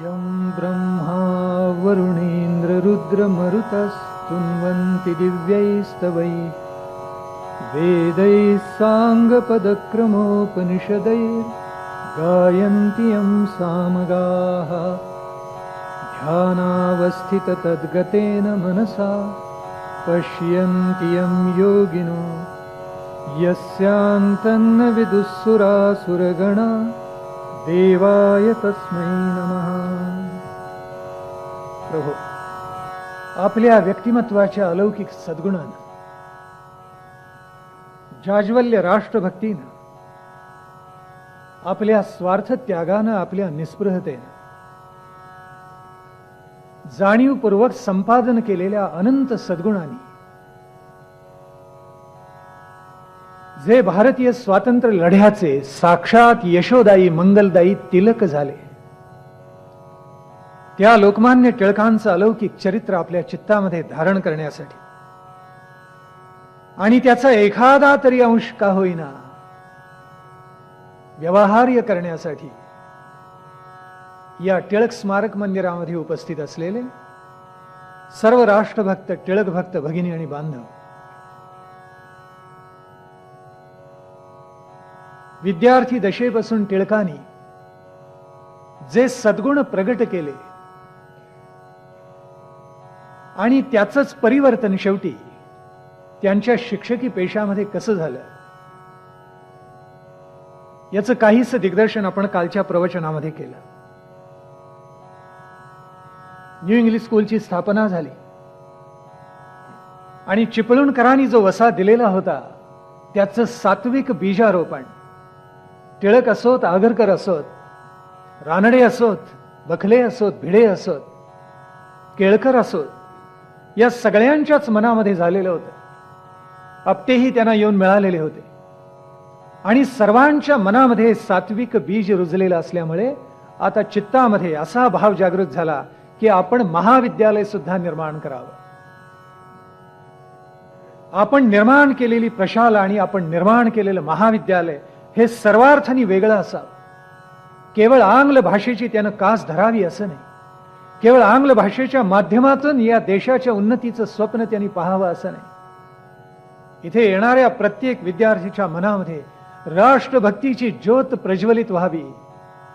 यं ब्रह्मा वरुणेन्द्ररुद्रमरुतस्तुन्वन्ति दिव्यैस्तवैः वेदैः साङ्गपदक्रमोपनिषदैर्गायन्ति यं सामगाः ध्यानावस्थिततद्गतेन मनसा पश्यन्ति यं योगिनो यस्यान्तन्न विदुःसुरासुरगणा देवाय तस्मै नमः. प्रभू, आपल्या व्यक्तिमत्वाच्या अलौकिक सद्गुणानं, जाज्वल्य राष्ट्रभक्तीनं, आपल्या स्वार्थ त्यागानं, आपल्या निस्पृहतेनं, जाणीवपूर्वक संपादन केलेल्या अनंत सद्गुणांनी जे भारतीय स्वातंत्र्य लढ्याचे साक्षात यशोदायी मंगलदायी तिलक झाले, त्या लोकमान्य टिळकांचं अलौकिक चरित्र आपल्या चित्तामध्ये धारण करण्यासाठी आणि त्याचा एखादा तरी अंश का होईना व्यवहार्य करण्यासाठी या टिळक स्मारक मंदिरामध्ये उपस्थित असलेले सर्व राष्ट्रभक्त, टिळक भक्त भगिनी आणि बांधव, विद्यार्थी दशेपासून टिळकांनी जे सद्गुण प्रगट केले आणि त्याचंच परिवर्तन शेवटी त्यांच्या शिक्षकी पेशामध्ये कसं झालं, याचं काहीच दिग्दर्शन आपण कालच्या प्रवचनामध्ये केलं. न्यू इंग्लिश स्कूलची स्थापना झाली आणि चिपळूणकरांनी जो वसा दिलेला होता त्याचं सात्विक बीजारोपण टिळक असोत, आगरकर असोत, रानडे असोत, बखले असोत, भिडे असोत, केळकर असोत, या सगळ्यांच्याच मनामध्ये झालेलं होतं. आपटेही त्यांना येऊन मिळालेले होते आणि सर्वांच्या मनामध्ये सात्विक बीज रुजलेलं असल्यामुळे आता चित्तामध्ये असा भाव जागृत झाला की आपण महाविद्यालय सुद्धा निर्माण करावं. आपण निर्माण केलेली प्रशाला आणि आपण निर्माण केलेलं महाविद्यालय हे सर्वार्थाने वेगळं असावं. केवळ आंग्ल भाषेची त्यानं कास धरावी असं नाही, केवळ आंग्ल भाषेच्या माध्यमातून या देशाच्या उन्नतीचं स्वप्न त्यांनी पाहावं असं नाही. इथे येणाऱ्या प्रत्येक विद्यार्थीच्या मनामध्ये राष्ट्रभक्तीची ज्योत प्रज्वलित व्हावी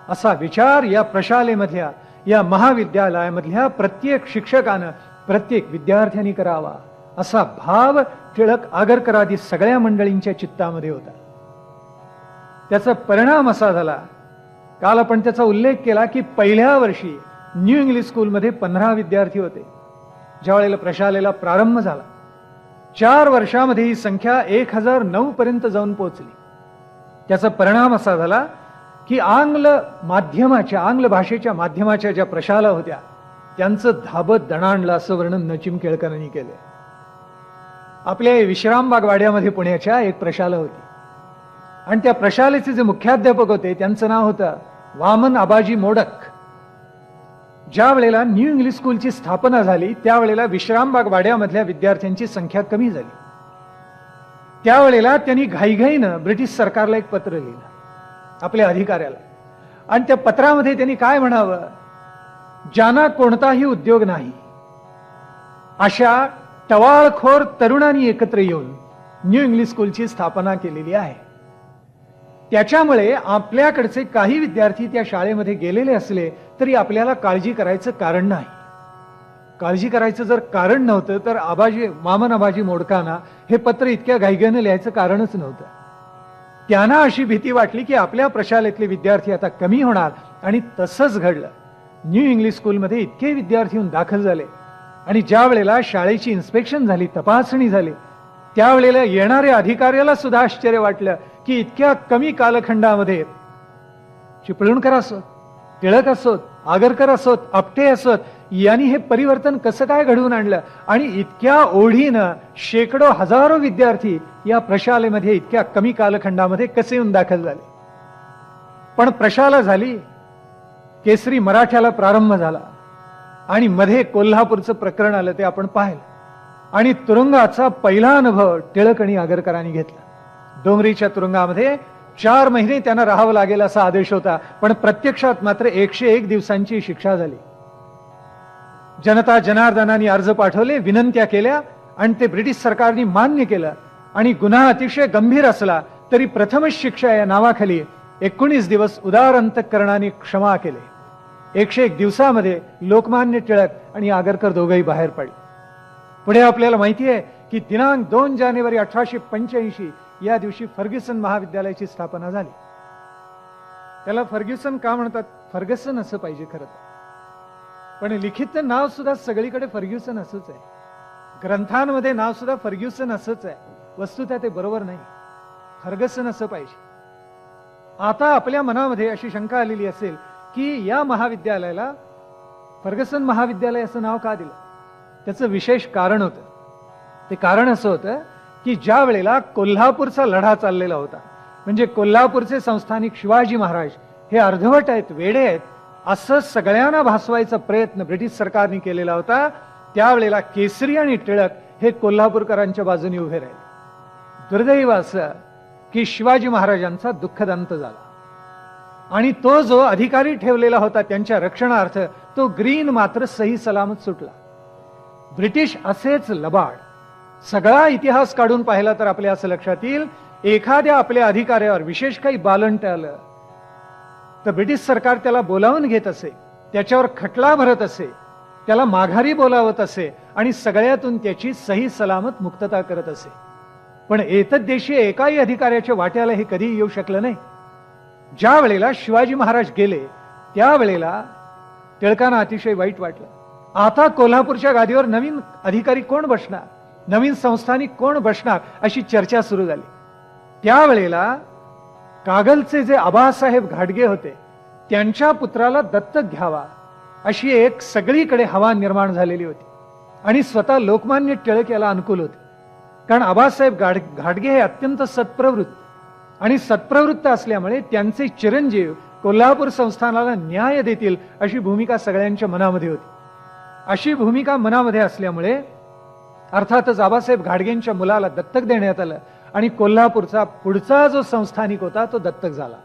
असा विचार या प्रशालेमधल्या, या महाविद्यालयामधल्या प्रत्येक शिक्षकानं, प्रत्येक विद्यार्थ्यांनी करावा असा भाव टिळक, आगरकरादी सगळ्या मंडळींच्या चित्तामध्ये होता. त्याचा परिणाम असा झाला, काल आपण त्याचा उल्लेख केला की पहिल्या वर्षी न्यू इंग्लिश स्कूलमध्ये 15 विद्यार्थी होते. ज्या वेळेला प्रशालेला प्रारंभ झाला 4 वर्षामध्ये ही संख्या 1009 पर्यंत जाऊन पोहोचली. त्याचा परिणाम असा झाला की आंग्ल भाषेच्या माध्यमाच्या ज्या प्रशाला होत्या त्यांचं धाबत दणाणलं असं वर्णन नचिम केळकरांनी केलं. आपल्या विश्रामबाग वाड्यामध्ये पुण्याच्या एक प्रशाला होती आणि त्या प्रशालेचे जे मुख्याध्यापक होते त्यांचं नाव होतं वामन आबाजी मोडक. ज्या वेळेला न्यू इंग्लिश स्कूलची स्थापना झाली त्यावेळेला विश्रामबाग वाड्यामधल्या विद्यार्थ्यांची संख्या कमी झाली. त्यावेळेला त्यांनी घाईघाईनं ब्रिटिश सरकारला एक पत्र लिहिलं आपल्या अधिकाऱ्याला आणि त्या पत्रामध्ये त्यांनी काय म्हणावं, ज्यांना कोणताही उद्योग नाही अशा टवाळखोर तरुणांनी एकत्र येऊन न्यू इंग्लिश स्कूलची स्थापना केलेली आहे. त्याच्यामुळे आपल्याकडचे काही विद्यार्थी त्या शाळेमध्ये गेलेले असले तरी आपल्याला काळजी करायचं कारण नाही. काळजी करायचं जर कारण नव्हतं तर वामन आबाजी मोडकांना हे पत्र इतक्या घाईघाईने लिहायचं कारणच नव्हतं. त्यांना अशी भीती वाटली की आपल्या प्रशालेतले विद्यार्थी आता कमी होणार आणि तसंच घडलं. न्यू इंग्लिश स्कूलमध्ये इतके विद्यार्थी येऊन दाखल झाले आणि ज्या वेळेला शाळेची इन्स्पेक्शन झाली, तपासणी झाली, त्यावेळेला येणाऱ्या अधिकाऱ्याला सुद्धा आश्चर्य वाटलं की इतक्या कमी कालखंडामध्ये चिपळूणकर असोत, टिळक असोत, आगरकर असोत, आपटे असोत, यांनी हे परिवर्तन कसं काय घडवून आणलं आणि इतक्या ओढीनं शेकडो हजारो विद्यार्थी या प्रशालेमध्ये इतक्या कमी कालखंडामध्ये कसे येऊन दाखल झाले. पण प्रशाला झाली, केसरी मराठ्याला प्रारंभ झाला आणि मध्ये कोल्हापूरचं प्रकरण आलं ते आपण पाहिलं आणि तुरुंगाचा पहिला अनुभव टिळक आणि आगरकरांनी घेतला. डोंगरीच्या तुरुंगामध्ये 4 महिने त्यांना राहावं लागेल असा आदेश होता, पण प्रत्यक्षात मात्र 101 दिवसांची शिक्षा झाली. जनता जनार्दनाने अर्ज पाठवले, विनंत्या केल्या आणि ते ब्रिटिश सरकारने मान्य केलं. आणि गुन्हा अतिशय गंभीर असला तरी प्रथमच शिक्षा या नावाखाली 19 दिवस उदार अंतःकरणाने क्षमा केले. 101 दिवसामध्ये लोकमान्य टिळक आणि आगरकर दोघंही बाहेर पडले. पुढे आपल्याला माहिती आहे की दिनांक 2 जानेवारी 1885 या दिवशी फर्ग्युसन महाविद्यालयाची स्थापना झाली. त्याला फर्ग्युसन का म्हणतात? फर्गसन असं पाहिजे खरं तर, पण लिखित नाव सुद्धा सगळीकडे फर्ग्युसन असंच आहे. ग्रंथांमध्ये नाव सुद्धा फर्ग्युसन असंच आहे. वस्तुतः ते बरोबर नाही, फर्गसन असं पाहिजे. आता आपल्या मनामध्ये अशी शंका आलेली असेल की या महाविद्यालयाला फर्गसन महाविद्यालय असं नाव का दिलं? त्याचं विशेष कारण होतं. ते कारण असं होतं की ज्या वेळेला कोल्हापूरचा लढा चाललेला होता, म्हणजे कोल्हापूरचे संस्थानिक शिवाजी महाराज हे अर्धवट आहेत, वेडे आहेत, असं सगळ्यांना भासवायचा प्रयत्न ब्रिटिश सरकारने केलेला होता. त्यावेळेला केसरी आणि टिळक हे कोल्हापूरकरांच्या बाजूने उभे राहिले. दुर्दैव असं की शिवाजी महाराजांचा दुःखद अंत झाला आणि तो जो अधिकारी ठेवलेला होता त्यांच्या रक्षणार्थ, तो ग्रीन मात्र सही सलामत सुटला. ब्रिटिश असेच लबाड. सगळा इतिहास काढून पाहिला तर आपल्या असं लक्षात येईल, एखाद्या आपल्या अधिकाऱ्यावर विशेष काही बालंट आलं तर ब्रिटिश सरकार त्याला बोलावून घेत असे, त्याच्यावर खटला भरत असे, त्याला माघारी बोलावत असे आणि सगळ्यातून त्याची सही सलामत मुक्तता करत असे. पण एतद्देशी एकाही अधिकाऱ्याच्या वाट्याला हे कधी येऊ शकलं नाही. ज्या वेळेला शिवाजी महाराज गेले त्यावेळेला टिळकांना अतिशय वाईट वाटलं. आता कोल्हापूरच्या गादीवर नवीन अधिकारी कोण बसणार, नवीन संस्थानिक कोण बसणार, अशी चर्चा सुरू झाली. त्यावेळेला कागलचे जे आबासाहेब घाटगे होते त्यांच्या पुत्राला दत्तक घ्यावा अशी एक सगळीकडे हवा निर्माण झालेली होती आणि स्वतः लोकमान्य टिळक याला अनुकूल होते. कारण आबासाहेब घाटगे हे अत्यंत सत्प्रवृत्त आणि सत्प्रवृत्त असल्यामुळे त्यांचे चिरंजीव कोल्हापूर संस्थानाला न्याय देतील अशी भूमिका सगळ्यांच्या मनामध्ये होती. अशी भूमिका मनामध्ये असल्यामुळे अर्थातच आबासाहेब घाटगेंच्या मुलाला दत्तक देण्यात आलं आणि कोल्हापूरचा पुढचा जो संस्थानिक होता तो दत्तक झाला.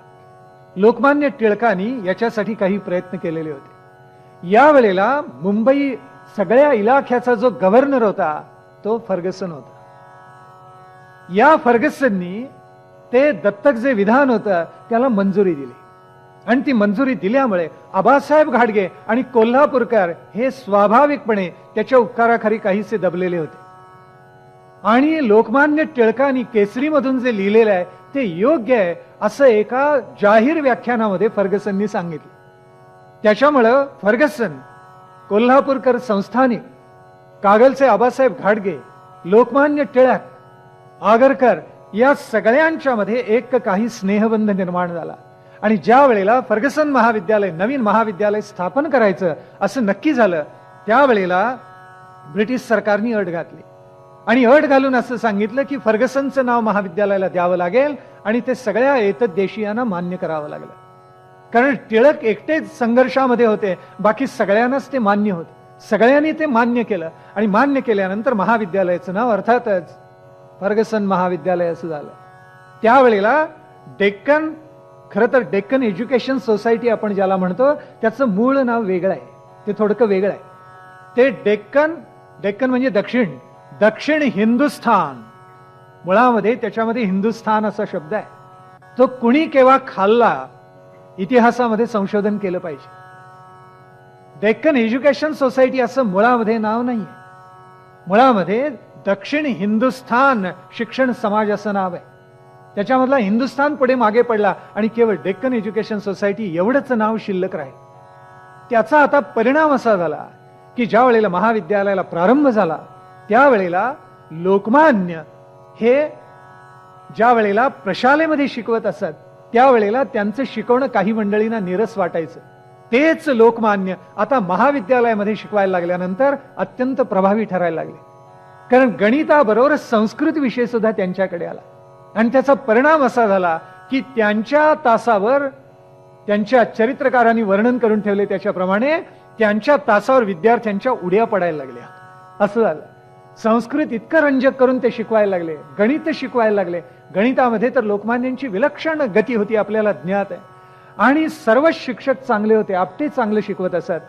लोकमान्य टिळकांनी याच्यासाठी काही प्रयत्न केलेले होते. यावेळेला मुंबई सगळ्या इलाख्याचा जो गव्हर्नर होता तो फर्गसन होता. या फर्गसननी ते दत्तक जे विधान होतं त्याला मंजुरी दिली आणि ती मंजुरी दिल्यामुळे आबासाहेब घाटगे आणि कोल्हापूरकर हे स्वाभाविकपणे त्याच्या उपकाराखाली काहीसे दबलेले होते. आणि लोकमान्य टिळकांनी केसरीमधून जे लिहिलेलं आहे ते योग्य आहे असं एका जाहीर व्याख्यानामध्ये फर्गसननी सांगितलं. त्याच्यामुळं फर्गसन, कोल्हापूरकर संस्थानिक, कागलचे आबासाहेब घाटगे, लोकमान्य टिळक, आगरकर या सगळ्यांच्या मध्ये एक काही स्नेहबंध निर्माण झाला. आणि ज्या वेळेला फर्गसन महाविद्यालय, नवीन महाविद्यालय स्थापन करायचं असं नक्की झालं त्यावेळेला ब्रिटिश सरकारने अट घातली आणि अट घालून असं सांगितलं की फर्गसनचं नाव महाविद्यालयाला द्यावं लागेल आणि ते सगळ्या एतद्देशीयांना मान्य करावं लागलं. कारण टिळक एकटेच संघर्षामध्ये होते, बाकी सगळ्यांनाच ते मान्य होते. सगळ्यांनी ते मान्य केलं आणि मान्य केल्यानंतर महाविद्यालयाचं नाव अर्थातच फर्गसन महाविद्यालय असं झालं. त्यावेळेला डेक्कन, खरं तर डेक्कन एज्युकेशन सोसायटी आपण ज्याला म्हणतो त्याचं मूळ नाव वेगळं आहे, ते थोडकं वेगळं आहे. ते डेक्कन, डेक्कन म्हणजे दक्षिण, दक्षिण हिंदुस्थान, मुळामध्ये त्याच्यामध्ये हिंदुस्थान असा शब्द आहे. तो कुणी केव्हा खाल्ला इतिहासामध्ये संशोधन केलं पाहिजे. डेक्कन एज्युकेशन सोसायटी असं मुळामध्ये नाव नाहीये. मुळामध्ये दक्षिण हिंदुस्थान शिक्षण समाज असं नाव आहे. त्याच्यामधला हिंदुस्थान पुढे मागे पडला आणि केवळ डेक्कन एज्युकेशन सोसायटी एवढंच नाव शिल्लक राहील. त्याचा आता परिणाम असा झाला की ज्या वेळेला महाविद्यालयाला प्रारंभ झाला त्यावेळेला लोकमान्य हे ज्या वेळेला प्रशालेमध्ये शिकवत असत त्यावेळेला त्यांचं शिकवणं काही मंडळींना निरस वाटायचं. तेच लोकमान्य आता महाविद्यालयामध्ये शिकवायला लागल्यानंतर अत्यंत प्रभावी ठरायला लागले. कारण गणिताबरोबर संस्कृत विषय सुद्धा त्यांच्याकडे आला आणि त्याचा परिणाम असा झाला की त्यांच्या तासावर, त्यांच्या चरित्रकारांनी वर्णन करून ठेवले त्याच्याप्रमाणे त्यांच्या तासावर विद्यार्थ्यांच्या उड्या पडायला लागल्या. असं झालं. संस्कृत इतकं रंजक करून ते शिकवायला लागले, गणित शिकवायला लागले. गणितामध्ये तर लोकमान्यांची विलक्षण गती होती, आपल्याला ज्ञात आहे. आणि सर्व शिक्षक चांगले होते, आपटे चांगले शिकवत असत,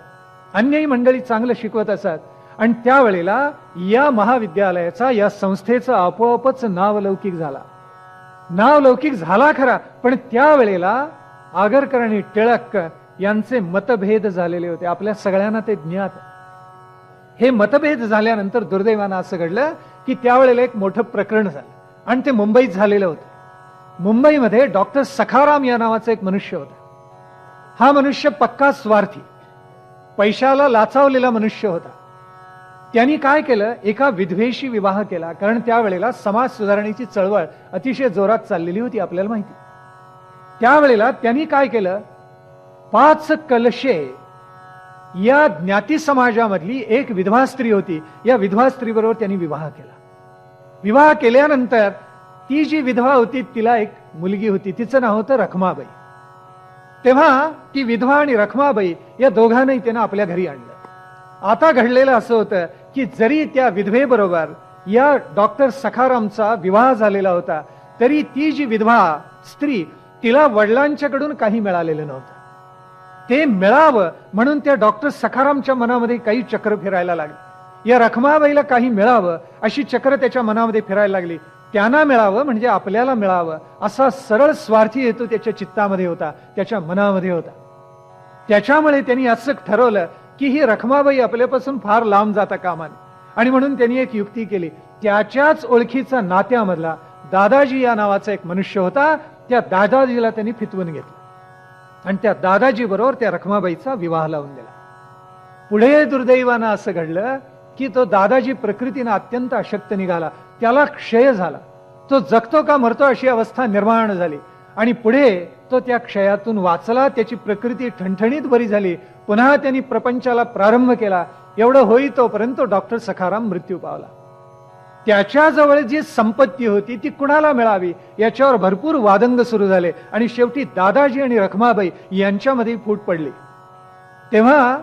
अन्यही मंडळी चांगलं शिकवत असत. आणि त्यावेळेला या महाविद्यालयाचा, या संस्थेचा आपोआपच नावलौकिक झाला. नावलौकिक झाला खरा, पण त्यावेळेला आगरकर आणि टिळक यांचे मतभेद झालेले होते. आपल्या सगळ्यांना ते ज्ञात. हे मतभेद झाल्यानंतर दुर्दैवानं असं घडलं की त्यावेळेला एक मोठं प्रकरण झालं आणि ते मुंबईत झालेलं होतं. मुंबईमध्ये डॉक्टर सखाराम या नावाचा एक मनुष्य होता. हा मनुष्य पक्का स्वार्थी, पैशाला लाचावलेला मनुष्य होता. त्यांनी काय केलं, एका विधवेशी विवाह केला. कारण त्यावेळेला समाज सुधारणेची चळवळ अतिशय जोरात चाललेली होती, आपल्याला माहिती. त्यावेळेला त्यांनी काय केलं, 5 कलशे या ज्ञाती समाजामधली एक विधवा स्त्री होती, या विधवा स्त्रीबरोबर त्यांनी विवाह केला. विवाह केल्यानंतर ती जी विधवा होती तिला एक मुलगी होती, तिचं नाव होतं रखमाबाई. तेव्हा ती विधवा आणि रखमाबाई या दोघांनाही त्यानं आपल्या घरी आणलं. आता घडलेलं असं होतं की जरी त्या विधवेबरोबर या डॉक्टर सखारामचा विवाह झालेला होता, तरी ती जी विधवा स्त्री, तिला वडिलांच्याकडून काही मिळालेलं नव्हतं. ते मिळावं म्हणून त्या डॉक्टर सखारामच्या मनामध्ये काही चक्र फिरायला लागली. या रखमाबाईला काही मिळावं अशी चक्र त्याच्या मनामध्ये फिरायला लागली. त्यांना मिळावं म्हणजे आपल्याला मिळावं असा सरळ स्वार्थी हेतू त्याच्या चित्तामध्ये होता, त्याच्या मनामध्ये होता. त्याच्यामुळे त्यांनी असं ठरवलं की ही रखमाबाई आपल्यापासून फार लांब जाता कामा नये. आणि म्हणून त्यांनी एक युक्ती केली. त्याच्याच ओळखीचा नात्यामधला दादाजी या नावाचा एक मनुष्य होता, त्या दादाजीला त्यांनी फितवून घेतलं आणि त्या दादाजी बरोबर त्या रखमाबाईचा विवाह लावून दिला. पुढे दुर्दैवानं असं घडलं की तो दादाजी प्रकृतीनं अत्यंत अशक्त निघाला, त्याला क्षय झाला. तो जगतो का मरतो अशी अवस्था निर्माण झाली. आणि पुढे तो त्या क्षयातून वाचला, त्याची प्रकृती ठणठणीत बरी झाली. पुन्हा त्यांनी प्रपंचाला प्रारंभ केला. एवढं होई तोपर्यंत डॉक्टर सखाराम मृत्यू पावला. त्याच्याजवळ जी संपत्ती होती ती कुणाला मिळावी याच्यावर भरपूर वादंग सुरू झाले आणि शेवटी दादाजी आणि रखमाबाई यांच्यामध्ये फूट पडली. तेव्हा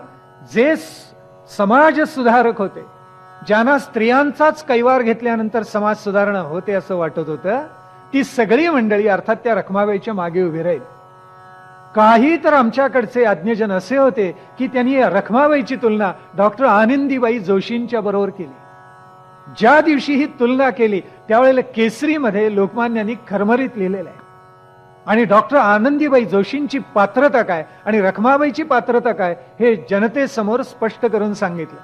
जे समाज सुधारक होते, ज्यांना स्त्रियांचाच कैवार घेतल्यानंतर समाज सुधारणा होते असं वाटत होतं, ती सगळी मंडळी अर्थात त्या रखमाबाईच्या मागे उभी राहील. काही तर आमच्याकडचे आज्ञजन असे होते की त्यांनी रखमाबाईची तुलना डॉक्टर आनंदीबाई जोशींच्या बरोबर केली. ज्या दिवशी ही तुलना केली त्यावेळेला केसरीमध्ये लोकमान्यांनी खरमरीत लिहिलेलं आहे. आणि डॉक्टर आनंदीबाई जोशींची पात्रता काय आणि रखमाबाईची पात्रता काय हे जनतेसमोर स्पष्ट करून सांगितलं.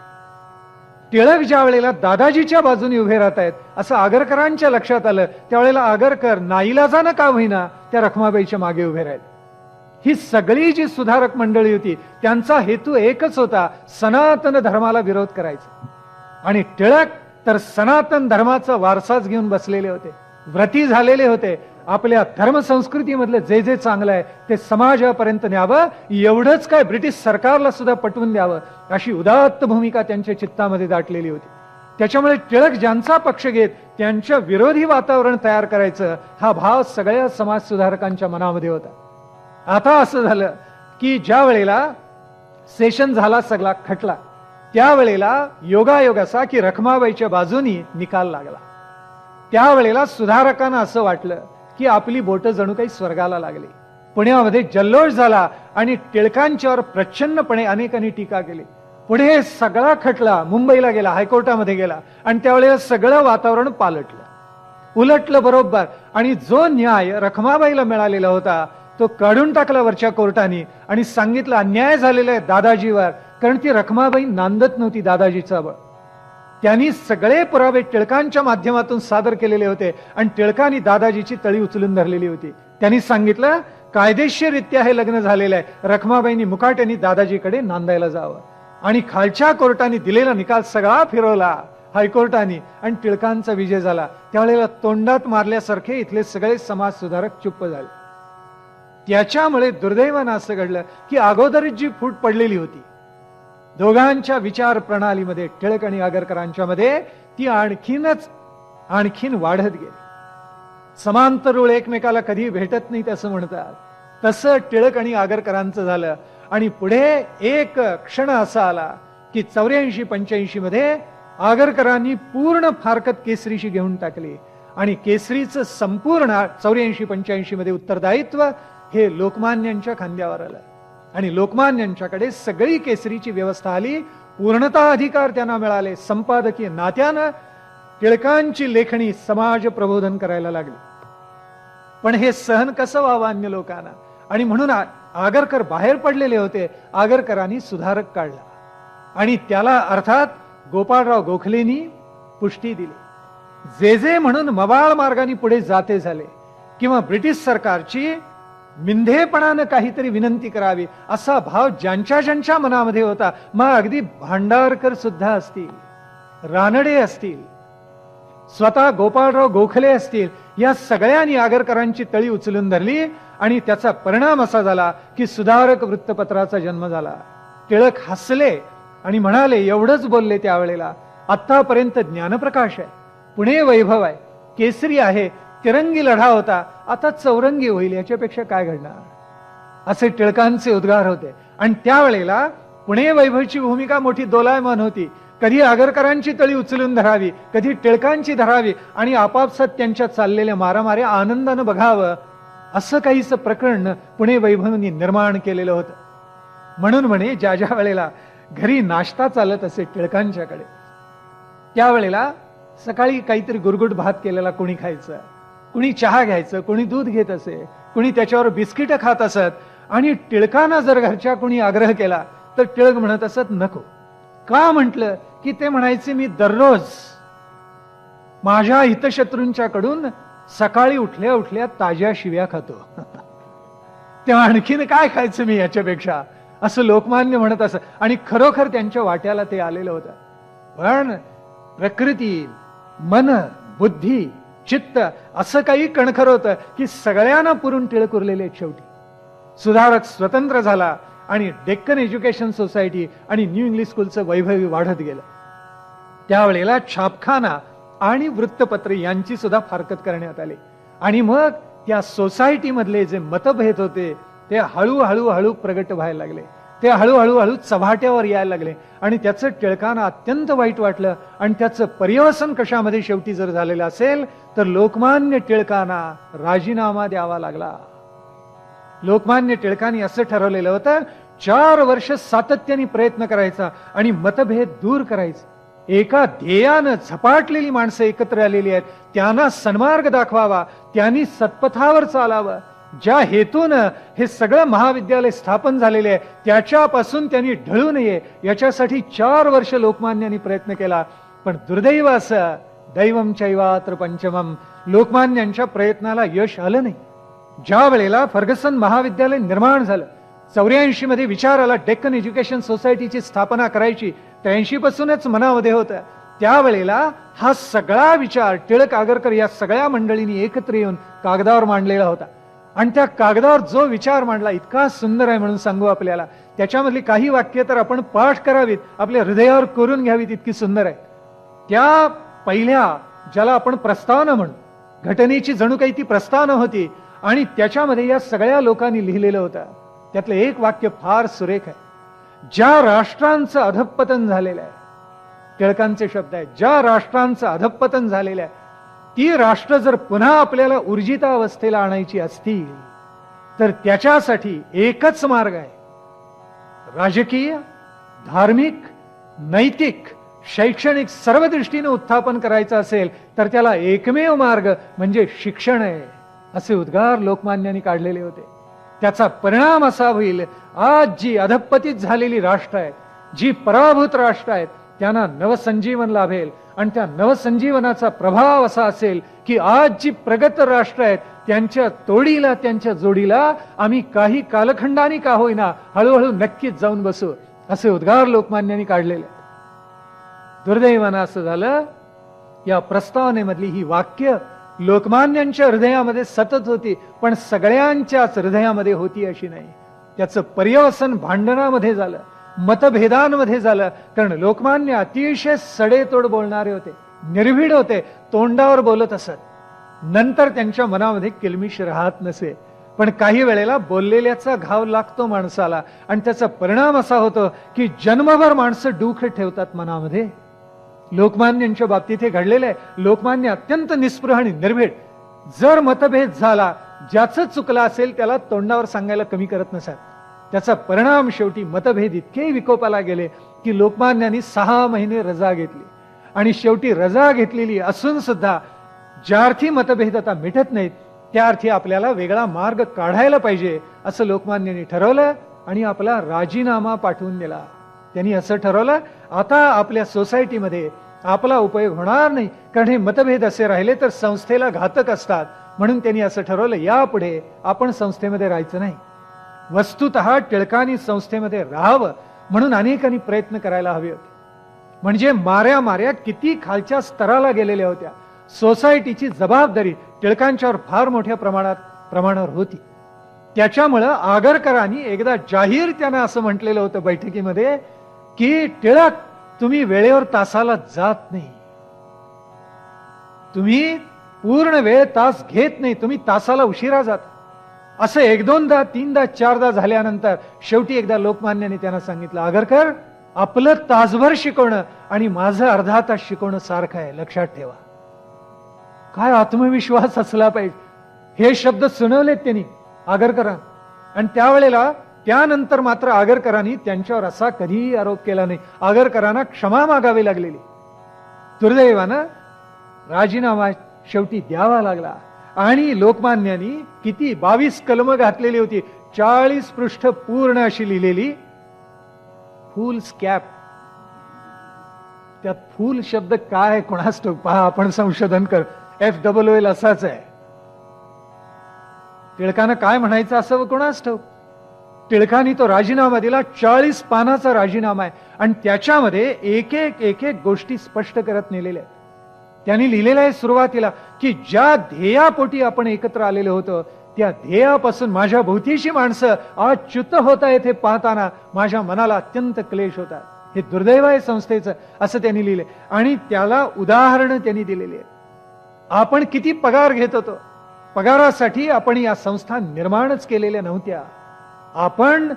टिळक ज्या वेळेला दादाजीच्या बाजूने उभे राहत आहेत असं आगरकरांच्या लक्षात आलं, त्यावेळेला आगरकर नाईलाजानं का होईना त्या रखमाबाईच्या मागे उभे राहिले. ही सगळी जी सुधारक मंडळी होती त्यांचा हेतू एकच होता, सनातन धर्माला विरोध करायचा. आणि टिळक तर सनातन धर्माचा वारसाच घेऊन बसलेले होते, व्रती झालेले होते. आपल्या धर्मसंस्कृतीमधलं जे जे चांगलं आहे ते समाजापर्यंत न्यावं, एवढंच काय ब्रिटिश सरकारला सुद्धा पटवून द्यावं अशी उदात्त भूमिका त्यांच्या चित्तामध्ये दाटलेली होती. त्याच्यामुळे टिळक ज्यांचा पक्ष घेत त्यांच्या विरोधी वातावरण तयार करायचं हा भाव सगळ्या समाज सुधारकांच्या मनामध्ये होता. आता असं झालं की ज्या वेळेला सेशन झाला सगळा खटला, त्यावेळेला योगायोग असा की रखमाबाईच्या बाजूनी निकाल लागला. त्यावेळेला सुधारकांना असं वाटलं की आपली बोटं जणू काही स्वर्गाला लागली. पुण्यामध्ये जल्लोष झाला आणि टिळकांच्यावर प्रचंडपणे अनेकांनी टीका केली. पुढे सगळा खटला मुंबईला गेला, हायकोर्टामध्ये गेला आणि त्यावेळेला सगळं वातावरण पालटलं, उलटलं बरोबर. आणि जो न्याय रखमाबाईला मिळालेला होता तो काढून टाकला वरच्या कोर्टाने आणि सांगितलं अन्याय झालेला आहे दादाजीवर, कारण ती रखमाबाई नांदत नव्हती दादाजीचा बळ. त्यांनी सगळे पुरावे टिळकांच्या माध्यमातून सादर केलेले होते आणि टिळकांनी दादाजीची तळी उचलून धरलेली होती. त्यांनी सांगितलं कायदेशीररित्या हे लग्न झालेलं आहे, रखमाबाईंनी मुकाट्याने दादाजीकडे नांदायला जावं. आणि खालच्या कोर्टाने दिलेला निकाल सगळा फिरवला हायकोर्टाने आणि टिळकांचा विजय झाला. त्यावेळेला तोंडात मारल्यासारखे इथले सगळे समाज सुधारक चुप्प झाले. त्याच्यामुळे दुर्दैवानं असं घडलं की अगोदरच जी फूट पडलेली होती दोघांच्या विचार प्रणालीमध्ये, टिळक आणि आगरकरांच्या मध्ये, ती आणखीन वाढत गेली. समांतर रूळ एकमेकाला कधी भेटत नाहीत असं म्हणतात, तसं टिळक आणि आगरकरांचं झालं. आणि पुढे एक क्षण असा आला की 84-85 मध्ये आगरकरांनी पूर्ण फारकत केसरीशी घेऊन टाकली आणि केसरीचं संपूर्ण 84-85 मध्ये उत्तरदायित्व हे लोकमान्यांच्या खांद्यावर आलं आणि लोकमान्यांच्याकडे सगळी केसरीची व्यवस्था आली. पूर्णतः अधिकार त्यांना मिळाले. संपादकीय नात्यानं टिळकांची लेखणी समाज प्रबोधन करायला लागली. पण हे सहन कसं व्हावं अन्य लोकांना, आणि म्हणून आगरकर बाहेर पडलेले होते. आगरकरांनी सुधारक काढला आणि त्याला अर्थात गोपाळराव गोखलेंनी पुष्टी दिली. जे जे म्हणून मबाळ मार्गाने पुढे जाते झाले किंवा ब्रिटिश सरकारची मिंधेपणानं काहीतरी विनंती करावी असा भाव ज्यांच्या ज्यांच्या मनामध्ये होता, मग अगदी भांडारकर सुद्धा असतील, रानडे असतील, स्वतः गोपाळराव गोखले असतील, या सगळ्यांनी आगरकरांची तळी उचलून धरली आणि त्याचा परिणाम असा झाला की सुधारक वृत्तपत्राचा जन्म झाला. टिळक हसले आणि म्हणाले, एवढंच बोलले त्यावेळेला, आतापर्यंत ज्ञानप्रकाश आहे, पुणे वैभव आहे, केसरी आहे, तिरंगी लढा होता, आता चौरंगी होईल, याच्यापेक्षा काय घडणार, असे टिळकांचे उद्गार होते. आणि त्यावेळेला पुणे वैभवची भूमिका मोठी दोलायमान होती. कधी आगरकरांची तळी उचलून धरावी, कधी टिळकांची धरावी आणि आपापसात त्यांच्या चाललेल्या मारामाऱ्या आनंदानं बघावं, असं काहीच प्रकरण पुणे वैभवनी निर्माण केलेलं होतं. म्हणून म्हणे ज्या ज्या वेळेला घरी नाश्ता चालत असे टिळकांच्याकडे, त्यावेळेला सकाळी काहीतरी गुरगुट भात केलेला कोणी खायचं, कुणी चहा घ्यायचं, कोणी दूध घेत असे, कुणी त्याच्यावर बिस्किट खात असत. आणि टिळकांना जर घरच्या कोणी आग्रह केला तर टिळक म्हणत असत नको. का म्हटलं की ते म्हणायचे, मी दररोज माझ्या हितशत्रूंच्याकडून सकाळी उठल्या उठल्या ताज्या शिव्या खातो, तेव्हा आणखीन काय खायचं मी याच्यापेक्षा, असं लोकमान्य म्हणत असत. आणि खरोखर त्यांच्या वाट्याला ते आलेलं होतं. पण प्रकृती, मन, बुद्धी, चित्त असं काही कणखर होतं की सगळ्यांना पुरून टिळक उरलेले आहेत. शेवटी सुधारक स्वतंत्र झाला आणि डेक्कन एज्युकेशन सोसायटी आणि न्यू इंग्लिश स्कूलचं वैभवी वाढत गेलं. त्यावेळेला छापखाना आणि वृत्तपत्र यांची सुद्धा फारकत करण्यात आली. आणि मग त्या सोसायटी मधले जे मतभेद होते ते हळूहळू हळू प्रगट व्हायला लागले, ते हळूहळू चव्हाट्यावर यायला लागले. आणि त्याचं टिळकांना अत्यंत वाईट वाटलं. आणि त्याचं पर्यवसन कशामध्ये शेवटी जर झालेलं असेल तर लोकमान्य टिळकांना राजीनामा द्यावा लागला. लोकमान्य टिळकांनी असं ठरवलेलं होतं, 4 वर्ष सातत्याने प्रयत्न करायचा आणि मतभेद दूर करायचे. एका ध्येयानं झपाटलेली माणसं एकत्र आलेली आहेत, त्यांना सन्मार्ग दाखवावा, त्यांनी सत्पथावर चालावं. ज्या हेतून हे सगळं महाविद्यालय स्थापन झालेले आहे त्याच्यापासून त्यांनी ढळू नये याच्यासाठी 4 वर्ष लोकमान्यांनी प्रयत्न केला. पण दुर्दैव असं, दैवम चैवात्र पंचमम, लोकमान्यांच्या प्रयत्नाला यश आलं नाही. ज्या वेळेला फर्गसन महाविद्यालय निर्माण झालं, 84 मध्ये विचार आला डेक्कन एज्युकेशन सोसायटीची स्थापना करायची, 83 पासूनच मनामध्ये होतं. त्यावेळेला हा सगळा विचार टिळक, आगरकर या सगळ्या मंडळींनी एकत्र येऊन कागदावर मांडलेला होता. आणि त्या कागदावर जो विचार मांडला इतका सुंदर आहे म्हणून सांगू आपल्याला. त्याच्यामधली काही वाक्य तर आपण पाठ करावीत, आपल्या हृदयावर कोरून घ्यावीत, इतकी सुंदर आहे. त्या पहिल्या, ज्याला आपण प्रस्तावना म्हणू, घटनेची जणू काही ती प्रस्तावना होती आणि त्याच्यामध्ये या सगळ्या लोकांनी लिहिलेलं होतं. त्यातलं एक वाक्य फार सुरेख आहे. ज्या राष्ट्रांचं अधःपतन झालेलं आहे, टिळकांचे शब्द आहेत, ज्या राष्ट्रांचं अधःपतन झालेलं आहे ती राष्ट्र जर पुन्हा आपल्याला ऊर्जितावस्थेला आणायची असतील तर त्याच्यासाठी एकच मार्ग आहे. राजकीय, धार्मिक, नैतिक, शैक्षणिक सर्व दृष्टीने उत्थापन करायचं असेल तर त्याला एकमेव मार्ग म्हणजे शिक्षण आहे, असे उद्गार लोकमान्यांनी काढलेले होते. त्याचा परिणाम असा होईल, आज जी अधःपतित झालेली राष्ट्र आहेत, जी पराभूत राष्ट्र आहेत, त्यांना नवसंजीवन लाभेल. आणि त्या नवसंजीवनाचा प्रभाव असा असेल की आज जी प्रगत राष्ट्र आहेत त्यांच्या तोडीला, त्यांच्या जोडीला आम्ही काही कालखंडाने का होईना हळूहळू नक्कीच जाऊन बसू, असे उद्गार लोकमान्यांनी काढलेले. दुर्दैवानं असं झालं, या प्रस्तावनेमधली ही वाक्य लोकमान्यांच्या हृदयामध्ये सतत होती पण सगळ्यांच्याच हृदयामध्ये होती अशी नाही. त्याचं पर्यवसन भांडणामध्ये झालं, मतभेदांमध्ये झालं. कारण लोकमान्य अतिशय सडेतोड बोलणारे होते, निर्भीड होते, तोंडावर बोलत असत. नंतर त्यांच्या मनामध्ये किलमिश राहत नसे. पण काही वेळेला बोललेल्याचा घाव लागतो माणसाला आणि त्याचा परिणाम असा होतो की जन्मभर माणसं डूख ठेवतात मनामध्ये. लोकमान्यांच्या बाबतीत हे घडलेलं आहे. लोकमान्य अत्यंत निस्पृह आणि निर्भीड. जर मतभेद झाला, ज्याचं चुकलं असेल त्याला तोंडावर सांगायला कमी करत नसत. त्याचा परिणाम शेवटी मतभेद इतके विकोपाला गेले की लोकमान्यांनी 6 महिने रजा घेतली. आणि शेवटी रजा घेतलेली असून सुद्धा ज्या अर्थी मतभेद आता मिटत नाहीत, त्या अर्थी आपल्याला वेगळा मार्ग काढायला पाहिजे असं लोकमान्यांनी ठरवलं आणि आपला राजीनामा पाठवून दिला. त्यांनी असं ठरवलं, आता आपल्या सोसायटीमध्ये आपला उपयोग होणार नाही, कारण हे मतभेद असे राहिले तर संस्थेला घातक असतात. म्हणून त्यांनी असं ठरवलं, यापुढे आपण संस्थेमध्ये राहायचं नाही. वस्तुतः टिळकांनी संस्थेमध्ये राहावं म्हणून अनेकांनी प्रयत्न करायला हवे होते. म्हणजे माऱ्या माऱ्या किती खालच्या स्तराला गेलेल्या होत्या. सोसायटीची जबाबदारी टिळकांच्यावर फार मोठ्या प्रमाणावर होती. त्याच्यामुळं आगरकरांनी एकदा जाहीर त्यांना असं म्हटलेलं होतं बैठकीमध्ये की टिळक, तुम्ही वेळेवर तासाला जात नाही, तुम्ही पूर्ण वेळ तास घेत नाही, तुम्ही तासाला उशिरा जात. असं 1-2दा 3दा 4दा झाल्यानंतर शेवटी एकदा लोकमान्याने त्यांना सांगितलं, आगरकर, आपलं तासभर शिकवणं आणि माझं अर्धा तास शिकवणं सारखं आहे, लक्षात ठेवा. काय आत्मविश्वास असला पाहिजे. हे शब्द सुनावलेत त्यांनी आगरकरां. आणि त्यावेळेला त्यानंतर मात्र आगरकरांनी त्यांच्यावर असा कधीही आरोप केला नाही. आगरकरांना क्षमा मागावी लागलेली. दुर्दैवानं राजीनामा शेवटी द्यावा लागला. आणि लोकमान्यांनी किती 22 कलमं घातलेली होती, 40 पृष्ठ पूर्ण अशी लिहिलेली. फूल्स कॅप, त्यात फूल शब्द काय कोणास ठाऊक, पहा आपण संशोधन कर. FOOL असाच आहे. टिळकांना काय म्हणायचं असं कोणास ठाऊक. टिळकांनी तो राजीनामा दिला. 40 पानाचा राजीनामा आहे आणि त्याच्यामध्ये एक एक गोष्टी स्पष्ट करत नेलेल्या आहेत. त्यांनी लिहिलेलं आहे सुरुवातीला की ज्या ध्येयापोटी आपण एकत्र आलेलो होतो, त्या ध्येयापासून माझ्या भोवतीची माणसं आज च्युत होत आहेत हे पाहताना माझ्या मनाला अत्यंत क्लेश होतात. हे दुर्दैव आहे संस्थेचं, असं त्यांनी लिहिले. आणि त्याला उदाहरणं त्यांनी दिलेली आहेत. आपण किती पगार घेत होतो, पगारासाठी आपण या संस्था निर्माणच केलेल्या नव्हत्या. आपण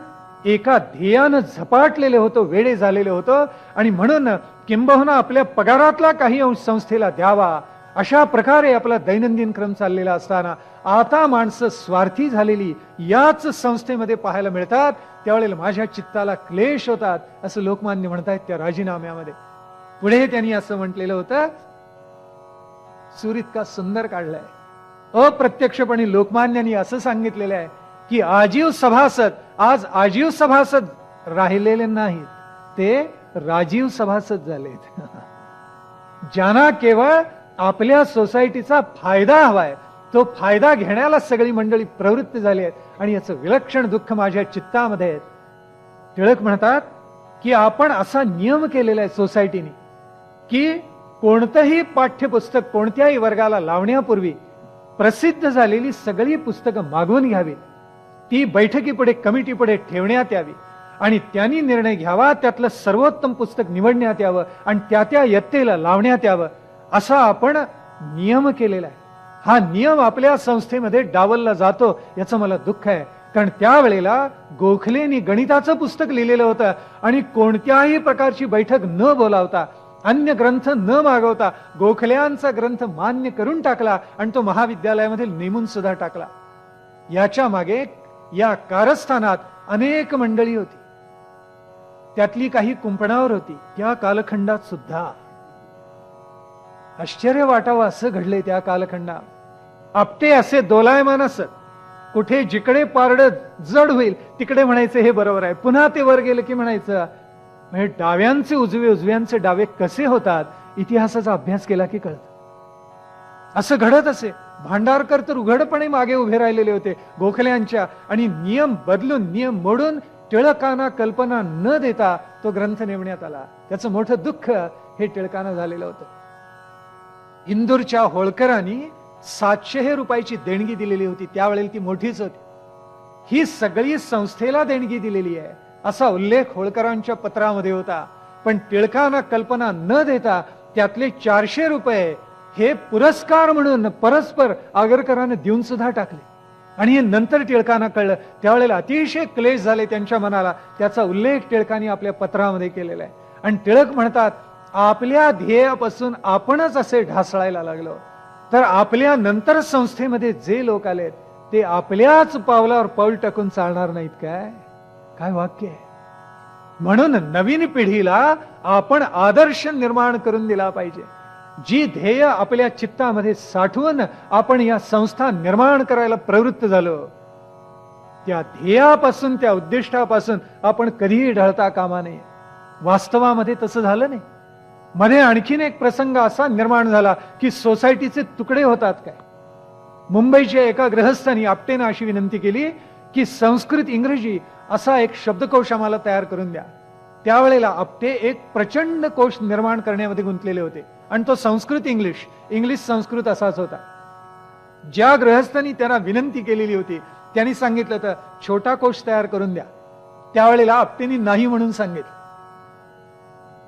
एका ध्येयानं झपाटलेले होतो, वेडे झालेले होतो. आणि म्हणून किंबहुना आपल्या पगारातला काही अंश संस्थेला द्यावा, अशा प्रकारे आपला दैनंदिन क्रम चाललेला असताना आता माणसं स्वार्थी झालेली याच संस्थेमध्ये पाहायला मिळतात. त्यावेळेला माझ्या चित्ताला क्लेश होतात, असं लोकमान्य म्हणतायत त्या राजीनाम्यामध्ये. पुढे त्यांनी असं म्हटलेलं होतं, सूर इतका सुंदर काढलाय. अप्रत्यक्षपणे लोकमान्यांनी असं सांगितलेलं आहे की आजीव सभासद आज आजीव सभासद राहिलेले नाहीत, ते राजीव सभासद झालेत. ज्यांना केवळ आपल्या सोसायटीचा फायदा हवाय, तो फायदा घेण्याला सगळी मंडळी प्रवृत्त झाली आहेत. आणि याचं विलक्षण दुःख माझ्या चित्तामध्ये आहे. टिळक म्हणतात की आपण असा नियम केलेला आहे सोसायटीने की कोणतंही पाठ्यपुस्तक कोणत्याही वर्गाला लावण्यापूर्वी प्रसिद्ध झालेली सगळी पुस्तकं मागवून घ्यावी, ती बैठकीपुढे कमिटीपुढे ठेवण्यात यावी आणि त्यांनी निर्णय घ्यावा, त्यातलं सर्वोत्तम पुस्तक निवडण्यात यावं आणि त्या यत्तेला लावण्यात यावं, असा आपण नियम केलेला आहे. हा नियम आपल्या संस्थेमध्ये डावलला जातो, याचं मला दुःख आहे. कारण त्यावेळेला गोखलेंनी गणिताचं पुस्तक लिहिलेलं होतं आणि कोणत्याही प्रकारची बैठक न बोलावता, अन्य ग्रंथ न मागवता गोखल्यांचा ग्रंथ मान्य करून टाकला आणि तो महाविद्यालयामध्ये नेमून सुद्धा टाकला. याच्या मागे या कारस्थानात अनेक मंडळी होती, त्यातली काही कुंपणावर होती. त्या कालखंडात सुद्धा आश्चर्य वाटावं असं घडले. त्या कालखंडात आपटे असे दोलायमान असत, कुठे जिकडे पारड जड होईल तिकडे म्हणायचं हे बरोबर आहे, पुन्हा ते वर गेलं की म्हणायचं. म्हणजे डाव्यांचे उजवे, उजव्यांचे डावे कसे होतात इतिहासाचा अभ्यास केला की कळत. असं घडत असे. भांडारकर तर उघडपणे मागे उभे राहिलेले होते गोखल्यांच्या, आणि नियम बदलून नियम मोडून टिळकांना कल्पना न देता तो ग्रंथ नेमण्यात आला. त्याचं मोठं दुःख हे टिळकांना झालेलं होतं. इंदूरच्या होळकरांनी 700 रुपयाची देणगी दिलेली होती. त्यावेळेला ती मोठीच होती. ही सगळी संस्थेला देणगी दिलेली आहे असा उल्लेख होळकरांच्या पत्रामध्ये होता. पण टिळकांना कल्पना न देता त्यातले 400 रुपये हे पुरस्कार म्हणून परस्पर आगरकरांना देऊन सुद्धा टाकले. आणि हे नंतर टिळकांना कळलं. त्यावेळेला अतिशय क्लेश झाले त्यांच्या मनाला. त्याचा उल्लेख टिळकांनी आपल्या पत्रामध्ये केलेला आहे. आणि टिळक म्हणतात आपल्या ध्येयापासून आपणच असे ढासळायला लागलो तर आपल्या नंतर संस्थेमध्ये जे लोक आलेत ते आपल्याच पावलावर पाऊल टाकून चालणार नाहीत काय? काय वाक्य आहे. म्हणून नवीन पिढीला आपण आदर्श निर्माण करून दिला पाहिजे. जी ध्येय आपल्या चित्तामध्ये साठवून आपण या संस्था निर्माण करायला प्रवृत्त झालो, त्या ध्येयापासून, त्या उद्दिष्टापासून आपण कधीही ढळता कामा नये. वास्तवामध्ये तसं झालं नाही. मध्ये आणखीन एक प्रसंग असा निर्माण झाला की सोसायटीचे तुकडे होतात काय. मुंबईच्या एका गृहस्थांनी आपटेनं अशी विनंती केली की संस्कृत इंग्रजी असा एक शब्दकोश आम्हाला तयार करून द्या. त्यावेळेला आपटे एक प्रचंड कोश निर्माण करण्यामध्ये गुंतलेले होते आणि तो संस्कृत इंग्लिश, इंग्लिश संस्कृत असाच होता. ज्या गृहस्थांनी त्यांना विनंती केलेली होती त्यांनी सांगितलं तर छोटा कोश तयार करून द्या. त्यावेळेला आपटेंनी नाही म्हणून सांगितलं.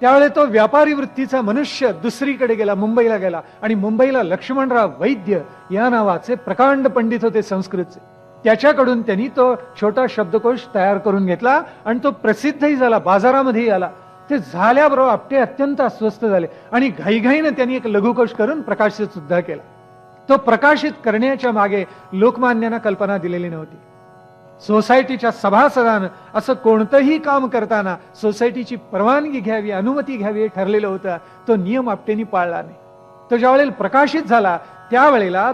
त्यावेळेस तो व्यापारी वृत्तीचा मनुष्य दुसरीकडे गेला, मुंबईला गेला आणि मुंबईला लक्ष्मणराव वैद्य या नावाचे प्रकांड पंडित होते संस्कृतचे. त्याच्याकडून त्यांनी तो छोटा शब्दकोश तयार करून घेतला आणि तो प्रसिद्धही झाला, बाजारामध्येही आला. ते झाल्याबरोबर आपटे अत्यंत अस्वस्थ झाले आणि घाईघाईने त्यांनी एक लघुकोश करून प्रकाशित सुद्धा केला. तो प्रकाशित करण्याच्या मागे लोकमान्यांना कल्पना दिलेली नव्हती. सोसायटीच्या सभासदानं असं कोणतंही काम करताना सोसायटीची परवानगी घ्यावी, अनुमती घ्यावी हे ठरलेलं होतं. तो नियम आपटेंनी पाळला नाही. तो ज्यावेळेला प्रकाशित झाला त्यावेळेला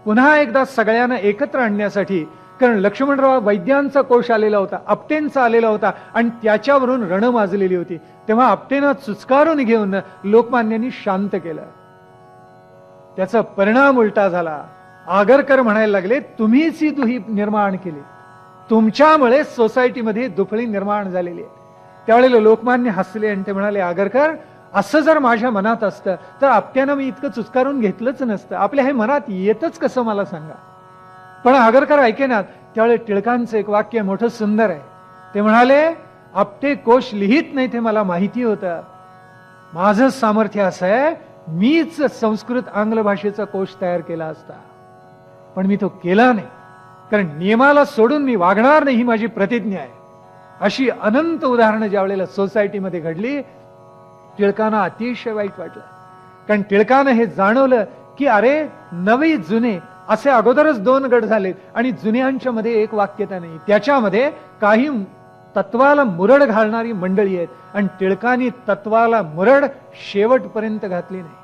पुन्हा एकदा सगळ्यांना एकत्र आणण्यासाठी, कारण लक्ष्मणराव वैद्यांचा कोश आलेला होता, आपटेंचा आलेला होता आणि त्याच्यावरून रण माजलेली होती, तेव्हा आपटेंना चुचकारून घेऊन लोकमान्यांनी शांत केलं. त्याचा परिणाम उलटा झाला. आगरकर म्हणायला लागले, तुम्हीच ही दुही निर्माण केली, तुमच्यामुळे सोसायटीमध्ये दुफळी निर्माण झालेली आहे. त्यावेळेला लोकमान्य हसले आणि ते म्हणाले, आगरकर असं जर माझ्या मनात असतं तर आपट्यानं मी इतकं चुचकारून घेतलंच नसतं. आपल्या हे मनात येतच कसं मला सांगा. पण आगरकर ऐकेनात. त्यावेळेस टिळकांचं एक वाक्य मोठं सुंदर आहे. ते म्हणाले, आपटे कोश लिहित नाही ते मला माहिती होतं. माझं सामर्थ्य असं आहे, मीच संस्कृत आंग्ल भाषेचा कोश तयार केला असता, पण मी तो केला नाही, कारण नियमाला सोडून मी वागणार नाही ही माझी प्रतिज्ञा आहे. अशी अनंत उदाहरणं ज्या वेळेला सोसायटीमध्ये घडली, टिळकांना अतिशय वाईट वाटलं. कारण टिळकानं हे जाणवलं की अरे नवे जुने असे अगोदरच दोन गट झालेत आणि जुन्यांच्या मध्ये एक वाक्यता नाही. त्याच्यामध्ये काही तत्वाला मुरड घालणारी मंडळी आहेत आणि टिळकांनी तत्वाला मुरड शेवटपर्यंत घातली नाही.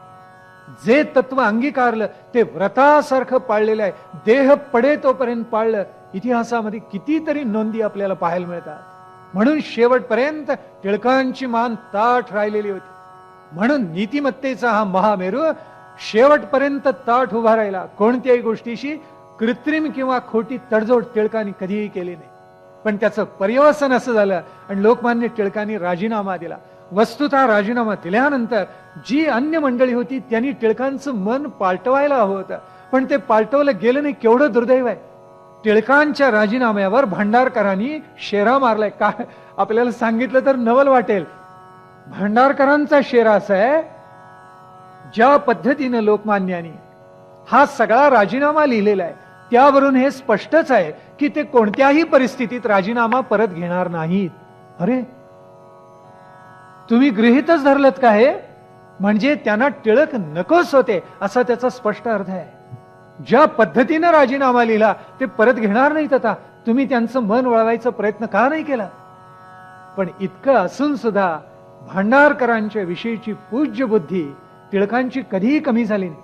जे तत्व अंगीकारलं ते व्रतासारखं पाळलेलं आहे, देह पडे तोपर्यंत पाळलं. इतिहासामध्ये कितीतरी नोंदी आपल्याला पाहायला मिळतात. म्हणून शेवटपर्यंत टिळकांची मान ताठ राहिलेली होती. म्हणून नीतिमत्तेचा हा महामेरू शेवटपर्यंत ताठ उभा राहिला. कोणत्याही गोष्टीशी कृत्रिम किंवा खोटी तडजोड टिळकांनी कधीही केली नाही. पण त्याचं पर्यवसन असं झालं आणि लोकमान्य टिळकांनी राजीनामा दिला. वस्तुतः राजीनामा दिल्यानंतर जी अन्य मंडळी होती त्यांनी टिळकांचं मन पालटवायला हवं होतं, पण ते पालटवलं गेलं नाही. केवढं दुर्दैव आहे. टिळकांच्या राजीनाम्यावर भांडारकरांनी शेरा मारलाय. काय आपल्याला सांगितलं तर नवल वाटेल. भांडारकरांचा शेरा असा आहे, ज्या पद्धतीने लोकमान्यांनी हा सगळा राजीनामा लिहिलेला आहे त्यावरून हे स्पष्टच आहे की ते कोणत्याही परिस्थितीत राजीनामा परत घेणार नाहीत. अरे तुम्ही गृहीतच धरलत का हे? म्हणजे त्यांना टिळक नकोच होते असा त्याचा स्पष्ट अर्थ आहे. ज्या पद्धतीने राजीनामा लिहिला ते परत घेणार नाहीत. आता तुम्ही त्यांचं मन वळवायचा प्रयत्न का नाही केला? पण इतकं असून सुद्धा भांडारकरांच्या विषयीची पूज्य बुद्धी टिळकांची कधीही कमी झाली नाही.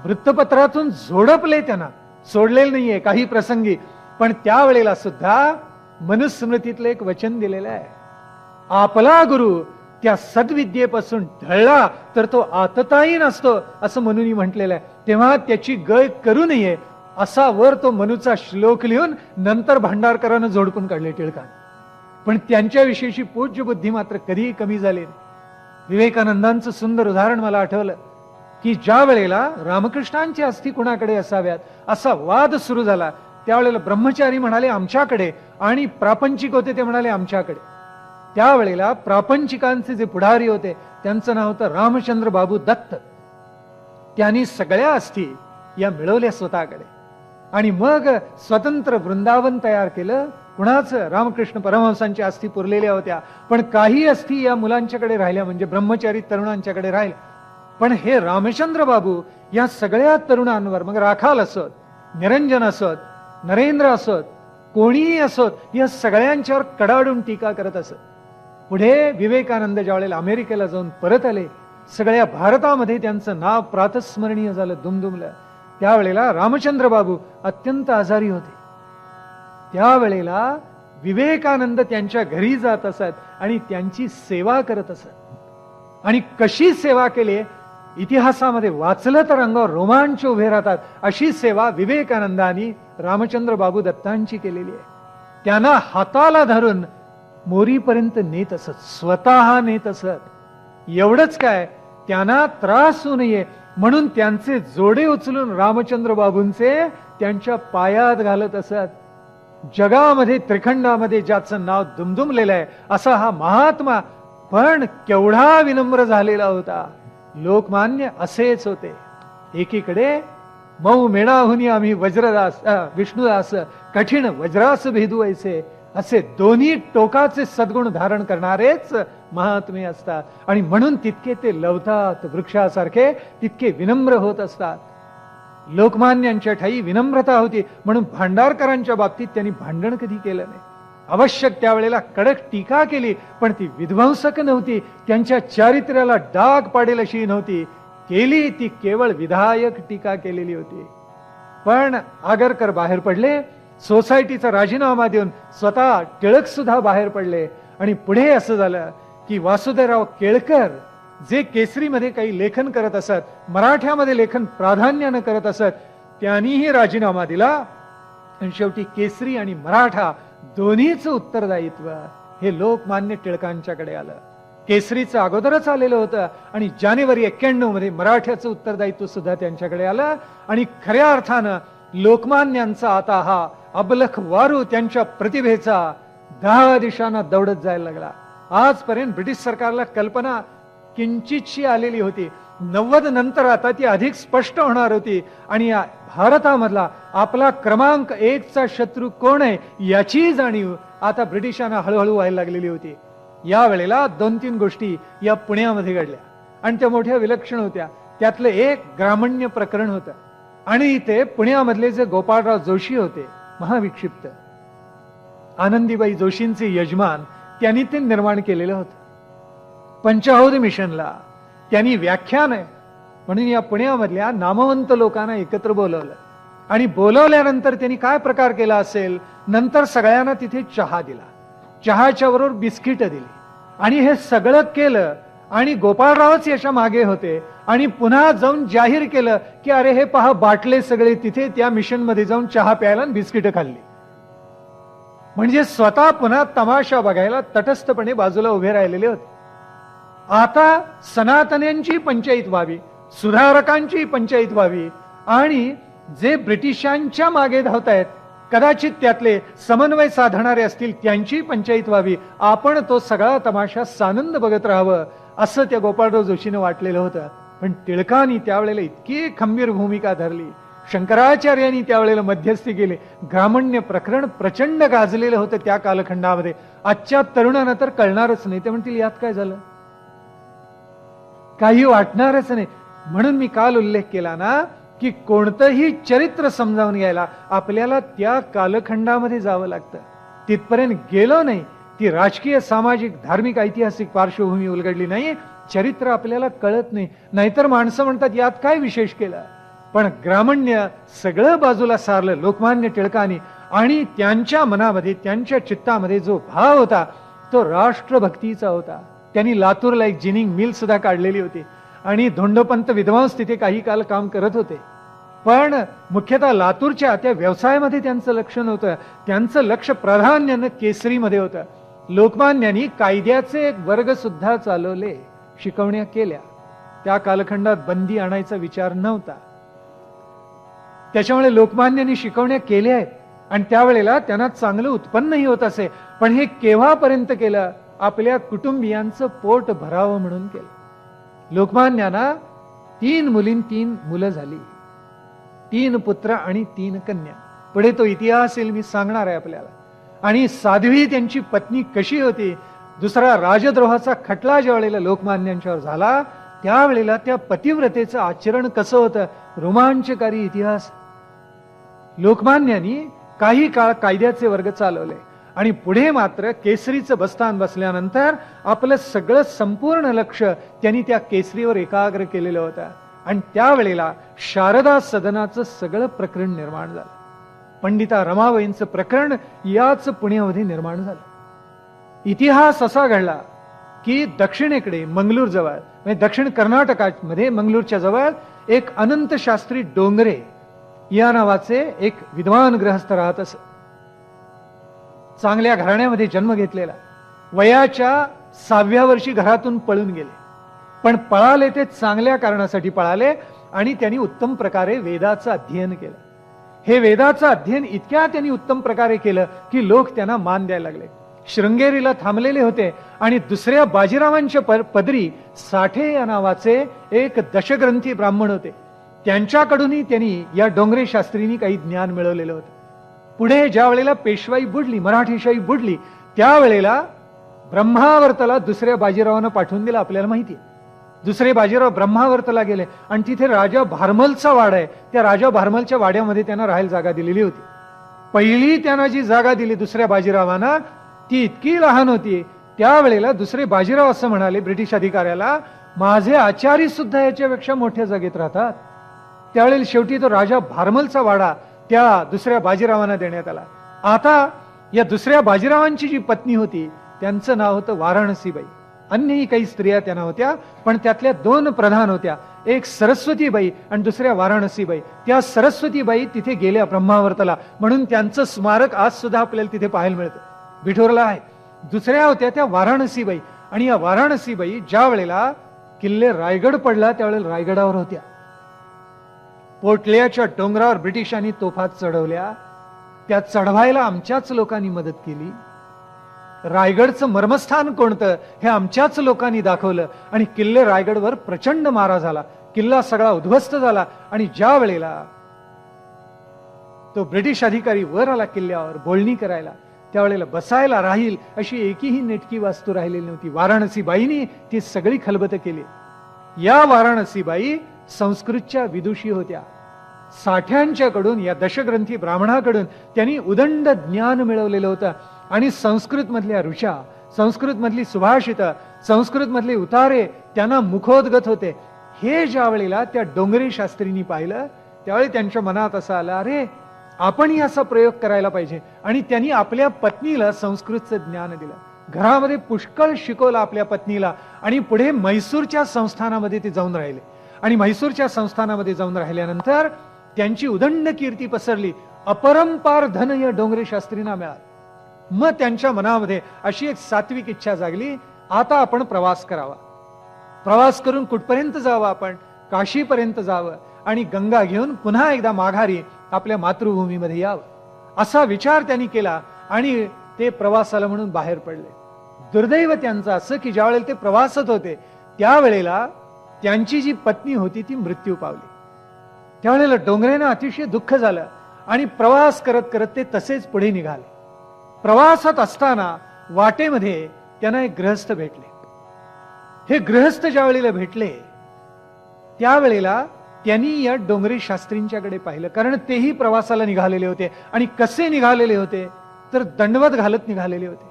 वृत्तपत्रातून झोडपले, त्यांना सोडलेलं नाहीये काही प्रसंगी, पण त्यावेळेला सुद्धा मनुस्मृतीतलं एक वचन दिलेलं आहे, आपला गुरु त्या सद्विद्येपासून ढळला तर तो आतताही नसतो असं मनूनी म्हटलेलं आहे. तेव्हा त्याची गय करू नये असा वर तो मनूचा श्लोक लिहून नंतर भांडारकरांना जोडपून काढले टिळकांनी. पण त्यांच्याविषयीची पूज्य बुद्धी मात्र कधीही कमी झाली नाही. विवेकानंदांचं सुंदर उदाहरण मला आठवलं की ज्या वेळेला रामकृष्णांची अस्थी कुणाकडे असाव्यात असा वाद सुरू झाला, त्यावेळेला ब्रह्मचारी म्हणाले आमच्याकडे आणि प्रापंचिक होते ते म्हणाले आमच्याकडे. त्यावेळेला प्रापंचिकांचे जे पुढारी होते त्यांचं नाव होतं रामचंद्र बाबू दत्त. त्यांनी सगळ्या अस्थी या मिळवल्या स्वतःकडे आणि मग स्वतंत्र वृंदावन तयार केलं कुणाचं? रामकृष्ण परमहंसांच्या अस्थी पुरलेल्या होत्या, पण काही अस्थी या मुलांच्याकडे राहिल्या, म्हणजे ब्रह्मचारी तरुणांच्याकडे राहिल्या. पण हे रामचंद्र बाबू या सगळ्या तरुणांवर, मग राखाल असोत, निरंजन असोत, नरेंद्र असोत, कोणीही असोत, या सगळ्यांच्यावर कडाडून टीका करत असत. पुढे विवेकानंद ज्यावेळेला अमेरिकेला जाऊन परत आले, सगळ्या भारतामध्ये त्यांचं नाव प्रातस्मरणीय झालं, दुमदुमलं. त्यावेळेला रामचंद्र बाबू अत्यंत आजारी होते. त्यावेळेला विवेकानंद त्यांच्या घरी जात असत आणि त्यांची सेवा करत असत. आणि कशी सेवा केली इतिहासामध्ये वाचलं तर अंगावर रोमांच उभे राहतात. अशी सेवा विवेकानंदांनी रामचंद्र बाबू दत्तांची केलेली आहे. त्यांना हाताला धरून मोरीपर्यंत नेत असत, स्वतः नेत असत. एवढंच काय, त्यांना त्रास होऊ नये म्हणून त्यांचे जोडे उचलून रामचंद्र बाबूंचे त्यांच्या पायात घालत असत. जगामध्ये त्रिखंडामध्ये ज्याचं नाव दुमदुमलेलं आहे असा हा महात्मा, पण केवढा विनम्र झालेला होता. लोकमान्य असेच होते. एकीकडे मऊ मेणाहुनी आम्ही वज्रदास विष्णुदास कठीण वज्रास भेदू असे दोन्ही टोकाचे सद्गुण धारण करणारेच महात्मे असतात. आणि म्हणून तितके ते लवतात, वृक्षासारखे तितके विनम्र होत असतात. लोकमान्यांच्या ठाई विनम्रता होती, म्हणून भांडारकरांच्या बाबतीत त्यांनी भांडण कधी केलं नाही. आवश्यक त्यावेळेला कडक टीका केली, पण ती विध्वंसक नव्हती, त्यांच्या चारित्र्याला डाग पाडेल अशी नव्हती. केली ती केवळ विधायक टीका केलेली होती. पण आगरकर बाहेर पडले, सोसायटीचा राजीनामा देऊन स्वतः टिळक सुद्धा बाहेर पडले. आणि पुढे असं झालं की वासुदेवराव केळकर जे केसरीमध्ये काही लेखन करत असत, मराठ्यामध्ये लेखन प्राधान्यानं करत असत, त्यांनीही राजीनामा दिला. आणि शेवटी केसरी आणि मराठा दोन्हीचं उत्तरदायित्व हे लोकमान्य टिळकांच्याकडे आलं. केसरीचं अगोदरच आलेलं होतं आणि जानेवारी 91 मध्ये मराठ्याचं उत्तरदायित्व सुद्धा त्यांच्याकडे आलं. आणि खऱ्या अर्थानं लोकमान्यांचा आता हा अबलख वारू त्यांच्या प्रतिभेचा 10 दिशांना दौडत जायला लागला. आजपर्यंत ब्रिटिश सरकारला कल्पना किंचितशी आलेली होती, 90 नंतर आता ती अधिक स्पष्ट होणार होती. आणि या भारतामधला आपला क्रमांक 1चा शत्रू कोण आहे याची जाणीव आता ब्रिटिशांना हळूहळू व्हायला लागलेली होती. या वेळेला 2-3 गोष्टी या पुण्यामध्ये घडल्या आणि त्या मोठ्या विलक्षण होत्या. त्यातलं एक ग्रामण्य प्रकरण होतं. आणि ते पुण्यामधले जे गोपाळराव जोशी होते, महाविक्षिप्त, आनंदीबाई जोशींचे यजमान, त्यांनी ते निर्माण केलेलं होतं. पंचाहौद मिशनला त्यांनी व्याख्यान आहे म्हणून या पुण्यामधल्या नामवंत लोकांना एकत्र बोलवलं. आणि बोलवल्यानंतर त्यांनी काय प्रकार केला असेल, नंतर सगळ्यांना तिथे चहा दिला, चहाच्या बरोबर बिस्किट दिली. आणि हे सगळं केलं आणि गोपाळरावच याच्या मागे होते. आणि पुन्हा जाऊन जाहीर केलं की अरे हे पहा, बाटले सगळे तिथे त्या मिशन मध्ये जाऊन चहा प्यायला आणि बिस्किट खाल्ली. म्हणजे स्वतः पुन्हा तमाशा बघायला तटस्थपणे बाजूला उभे राहिलेले होते. आता सनातन्यांची पंचायत व्हावी, सुधारकांची पंचायत व्हावी, आणि जे ब्रिटिशांच्या मागे धावतायत कदाचित त्यातले समन्वय साधणारे असतील त्यांची पंचायत व्हावी, आपण तो सगळा तमाशा सानंद बघत राहावं असं त्या गोपाळराव जोशीनं वाटलेलं होतं. पण टिळकांनी त्यावेळेला इतकी खंबीर भूमिका धरली, शंकराचार्यांनी त्यावेळेला मध्यस्थी केली. ग्रामण्य प्रकरण प्रचंड गाजलेलं होतं त्या कालखंडामध्ये. आजच्या तरुणांना तर कळणारच नाही, ते म्हणतील यात काय झालं, काही वाटणारच नाही. म्हणून मी काल उल्लेख केला ना की कोणतंही चरित्र समजावून घ्यायला आपल्याला त्या कालखंडामध्ये जावं लागतं. तिथपर्यंत गेलो नाही, ती राजकीय, सामाजिक, धार्मिक, ऐतिहासिक पार्श्वभूमी उलगडली नाही, चरित्र आपल्याला कळत नाही. नाहीतर माणसं म्हणतात यात काय विशेष केलं. पण ग्रामण्य सगळं बाजूला सारलं लोकमान्य टिळकांनी. आणि त्यांच्या मनामध्ये, त्यांच्या चित्तामध्ये जो भाव होता तो राष्ट्रभक्तीचा होता. त्यांनी लातूरला एक जिनिंग मिल सुद्धा काढलेली होती आणि धोंडोपंत विद्वांस तिथे काही काल काम करत होते. पण मुख्यतः लातूरच्या त्या व्यवसायामध्ये त्यांचं लक्ष नव्हतं. त्यांचं लक्ष प्राधान्यानं केसरीमध्ये होतं. लोकमान्यांनी कायद्याचे एक वर्ग सुद्धा चालवले, शिकवण्या केल्या. त्या कालखंडात बंदी आणायचा विचार नव्हता, त्याच्यामुळे लोकमान्यांनी शिकवण्या केल्या आहेत आणि त्यावेळेला त्यांना चांगलं उत्पन्नही होत असे. पण हे केव्हापर्यंत केलं, आपल्या कुटुंबियांचं पोट भरावं म्हणून केलं. लोकमान्यांना 3 मुलं झाली, 3 पुत्र आणि 3 कन्या. पुढे तो इतिहास येईल, मी सांगणार आहे आपल्याला. आणि साध्वी त्यांची पत्नी कशी होती. दुसरा राजद्रोहाचा खटला ज्या वेळेला लोकमान्यांच्यावर झाला त्यावेळेला त्या पतिव्रतेचं आचरण कसं होतं, रोमांचकारी इतिहास. लोकमान्यांनी काही काळ कायद्याचे वर्ग चालवले आणि पुढे मात्र केसरीचं बस्तान बसल्यानंतर आपलं सगळं संपूर्ण लक्ष त्यांनी त्या केसरीवर एकाग्र केलेलं होतं. आणि त्यावेळेला शारदा सदनाचं सगळं प्रकरण निर्माण झालं. पंडिता रमाबाईंचं प्रकरण याच पुण्यामध्ये निर्माण झालं. इतिहास असा घडला की दक्षिणेकडे मंगळूर जवळ म्हणजे दक्षिण कर्नाटकामध्ये मंगळूरच्या जवळ एक अनंत शास्त्री डोंगरे या नावाचे एक विद्वान गृहस्थ राहत असत. चांगल्या घराण्यामध्ये जन्म घेतलेला, वयाच्या 6व्या वर्षी घरातून पळून गेले. पण पळाले ते चांगल्या कारणासाठी पळाले आणि त्यांनी उत्तम प्रकारे वेदाचं अध्ययन केलं. हे वेदाचं अध्ययन इतक्या त्यांनी उत्तम प्रकारे केलं की लोक त्यांना मान द्यायला लागले. शृंगेरीला थांबलेले होते आणि दुसऱ्या बाजीरावांच्या पदरी साठे या नावाचे एक दशग्रंथी ब्राह्मण होते. त्यांच्याकडूनही त्यांनी या डोंगरे शास्त्रींनी काही ज्ञान मिळवलेलं होतं. पुढे ज्या वेळेला पेशवाई बुडली, मराठीशाही बुडली, त्यावेळेला ब्रह्मावर्तला दुसऱ्या बाजीरावानं पाठवून दिलं. आपल्याला माहिती आहे दुसरे बाजीराव ब्रह्मावर्तला गेले आणि तिथे राजा भारमलचा वाडा आहे. त्या राजा भारमलच्या वाड्यामध्ये त्यांना राहायला जागा दिलेली होती. पहिली त्यांना जी जागा दिली दुसऱ्या बाजीरावांना ती इतकी लहान होती. त्यावेळेला दुसरे बाजीराव असं म्हणाले ब्रिटिश अधिकाऱ्याला, माझे आचारी सुद्धा याच्यापेक्षा मोठ्या जागेत राहतात. त्यावेळेला शेवटी तो राजा भारमलचा वाडा त्या दुसऱ्या बाजीरावांना देण्यात आला. आता या दुसऱ्या बाजीरावांची जी पत्नी होती त्यांचं नाव होतं वाराणसीबाई. अन्यही काही स्त्रिया त्यांना होत्या, पण त्यातल्या 2 प्रधान होत्या, एक सरस्वतीबाई आणि दुसऱ्या वाराणसीबाई. त्या सरस्वतीबाई तिथे गेल्या ब्रह्मावर्तला, म्हणून त्यांचं स्मारक आज सुद्धा आपल्याला तिथे पाहायला मिळतं, बिठोरला आहे. दुसऱ्या होत्या त्या वाराणसीबाई, आणि या वाराणसीबाई ज्या वेळेला किल्ले रायगड पडला त्यावेळेला रायगडावर होत्या. पोटल्याच्या डोंगरावर ब्रिटिशांनी तोफा चढवल्या, त्या चढवायला आमच्याच लोकांनी मदत केली. रायगडचं मर्मस्थान कोणतं हे आमच्याच लोकांनी दाखवलं आणि किल्ले रायगडवर प्रचंड मारा झाला. किल्ला सगळा उद्ध्वस्त झाला आणि ज्या वेळेला तो ब्रिटिश अधिकारी वर आला किल्ल्यावर बोलणी करायला, त्यावेळेला बसायला राहील अशी एकही नेटकी वास्तू राहिलेली नव्हती. वाराणसीबाईंनी ती सगळी खलबत केली. या वाराणसीबाई संस्कृतच्या विदुषी होत्या. साठ्यांच्याकडून या दशग्रंथी ब्राह्मणाकडून त्यांनी उदंड ज्ञान मिळवलेलं होतं आणि संस्कृत मधल्या ऋषा, संस्कृत मधली सुभाषित, संस्कृत मधले उतारे त्यांना मुखोद्गत होते. हे ज्या वेळेला त्या डोंगरे शास्त्रींनी पाहिलं त्यावेळी त्यांच्या मनात असं आलं, अरे आपणही असा प्रयोग करायला पाहिजे. आणि त्यांनी आपल्या पत्नीला संस्कृतचं ज्ञान दिलं, घरामध्ये पुष्कळ शिकवलं आपल्या पत्नीला. आणि पुढे म्हैसूरच्या संस्थानामध्ये ते जाऊन राहिले आणि म्हैसूरच्या संस्थानामध्ये जाऊन राहिल्यानंतर त्यांची उदंड कीर्ती पसरली. अपरंपार धन या डोंगरे शास्त्रींना मिळालं. मग त्यांच्या मनामध्ये अशी एक सात्विक इच्छा जागली, आता आपण प्रवास करावा. प्रवास करून कुठपर्यंत जावं, आपण काशीपर्यंत जावं आणि गंगा घेऊन पुन्हा एकदा माघारी आपल्या मातृभूमीमध्ये यावं, असा विचार त्यांनी केला आणि ते प्रवासाला म्हणून बाहेर पडले. दुर्दैव त्यांचं असं की ज्या वेळेला ते प्रवासात होते त्यावेळेला त्यांची जी पत्नी होती ती मृत्यू पावली. त्यावेळेला डोंगरेंना अतिशय दुःख झालं आणि प्रवास करत करत ते तसेच पुढे निघाले. प्रवासात असताना वाटेमध्ये त्यांना एक गृहस्थ भेटले. हे गृहस्थ ज्या वेळेला भेटले त्यावेळेला त्यांनी या डोंगरे शास्त्रींच्याकडे पाहिलं, कारण तेही प्रवासाला निघालेले होते. आणि कसे निघालेले होते तर दंडवत घालत निघालेले होते.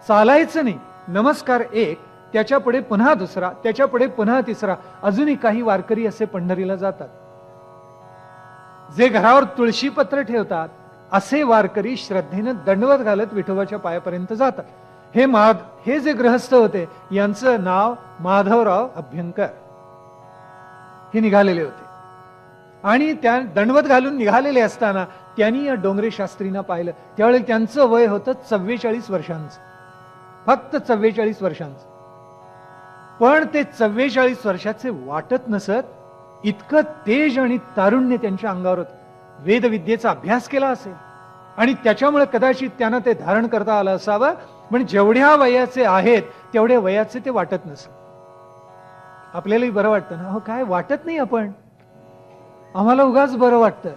चालायचं नाही, नमस्कार एक, त्याच्या पुढे पुन्हा दुसरा, त्याच्या पुढे पुन्हा तिसरा. अजूनही काही वारकरी असे पंढरीला जातात, जे घरावर तुळशीपत्र ठेवतात असे वारकरी श्रद्धेनं दंडवत घालत विठोबाच्या पायापर्यंत जातात. हे जे गृहस्थ होते यांचं नाव माधवराव अभ्यंकर. हे निघालेले होते आणि त्या दंडवत घालून निघालेले असताना त्यांनी या डोंगरे शास्त्रींना पाहिलं. त्यावेळेला त्यांचं वय होतं 44 वर्षांचं, फक्त 44 वर्षांचं. पण ते 44 वर्षाचे वाटत नसत, इतकं तेज आणि तारुण्य त्यांच्या अंगावर होतं. वेदविद्येचा अभ्यास केला असेल आणि त्याच्यामुळे कदाचित त्यांना ते धारण करता आलं असावं. पण जेवढ्या वयाचे आहेत तेवढ्या वयाचे ते वाटत नसत. आपल्यालाही बरं वाटतं ना, हो काय वाटत नाही, आपण आम्हाला उगाच बरं वाटतं.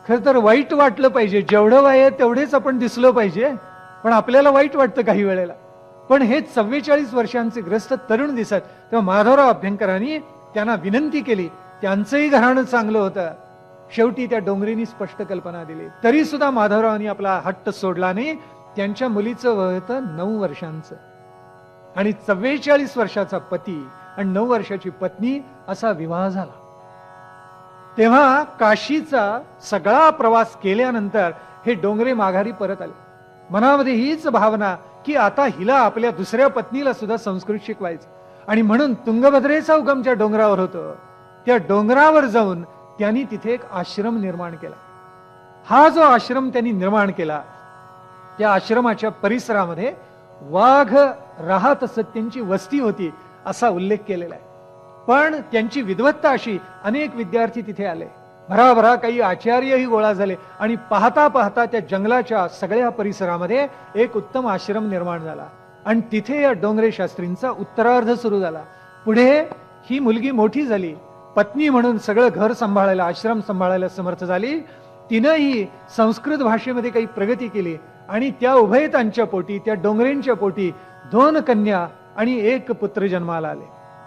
खर तर वाईट वाटलं पाहिजे, जेवढं वय आहे तेवढेच आपण दिसलो पाहिजे. पण आपल्याला वाईट वाटतं काही वेळेला. पण हे 44 वर्षांचे ग्रस्त तरुण दिसत, तेव्हा माधवराव अभ्यंकरांनी त्यांना विनंती केली. त्यांचंही घराणं चांगलं होतं. शेवटी त्या डोंगरींनी स्पष्ट कल्पना दिली. तरी सुद्धा माधवरावांनी आपला हट्ट सोडला नाही. त्यांच्या मुलीचं वय होतं 9 वर्षांचं आणि 44 वर्षाचा पती आणि 9 वर्षाची पत्नी असा विवाह झाला. तेव्हा काशीचा सगळा प्रवास केल्यानंतर हे डोंगरे माघारी परत आले. मनामध्ये हीच भावना की आता हिला आपल्या दुसऱ्या पत्नीला सुद्धा संस्कृत शिकवायचं. आणि म्हणून तुंगभद्रेचा उगम ज्या डोंगरावर होतो त्या डोंगरावर जाऊन त्यांनी तिथे एक आश्रम निर्माण केला. हा जो आश्रम त्यांनी निर्माण केला त्या आश्रमाच्या परिसरामध्ये वाघ राहत असत, त्यांची वस्ती होती असा उल्लेख केलेला आहे. पण त्यांची विद्वत्ता अशी, अनेक विद्यार्थी तिथे आले, भराभरा काही आचार्यही गोळा झाले आणि पाहता पाहता त्या जंगलाच्या सगळ्या परिसरामध्ये एक उत्तम आश्रम निर्माण झाला. आणि तिथे या डोंगरे शास्त्रींचा उत्तरार्ध सुरू झाला. पुढे ही मुलगी मोठी झाली, पत्नी म्हणून सगळं घर सांभाळायला, आश्रम सांभाळायला समर्थ झाली. तिनंही संस्कृत भाषेमध्ये काही प्रगती केली आणि त्या उभयतांच्या पोटी, त्या डोंगरेंच्या पोटी 2 कन्या आणि 1 पुत्र जन्माला आले.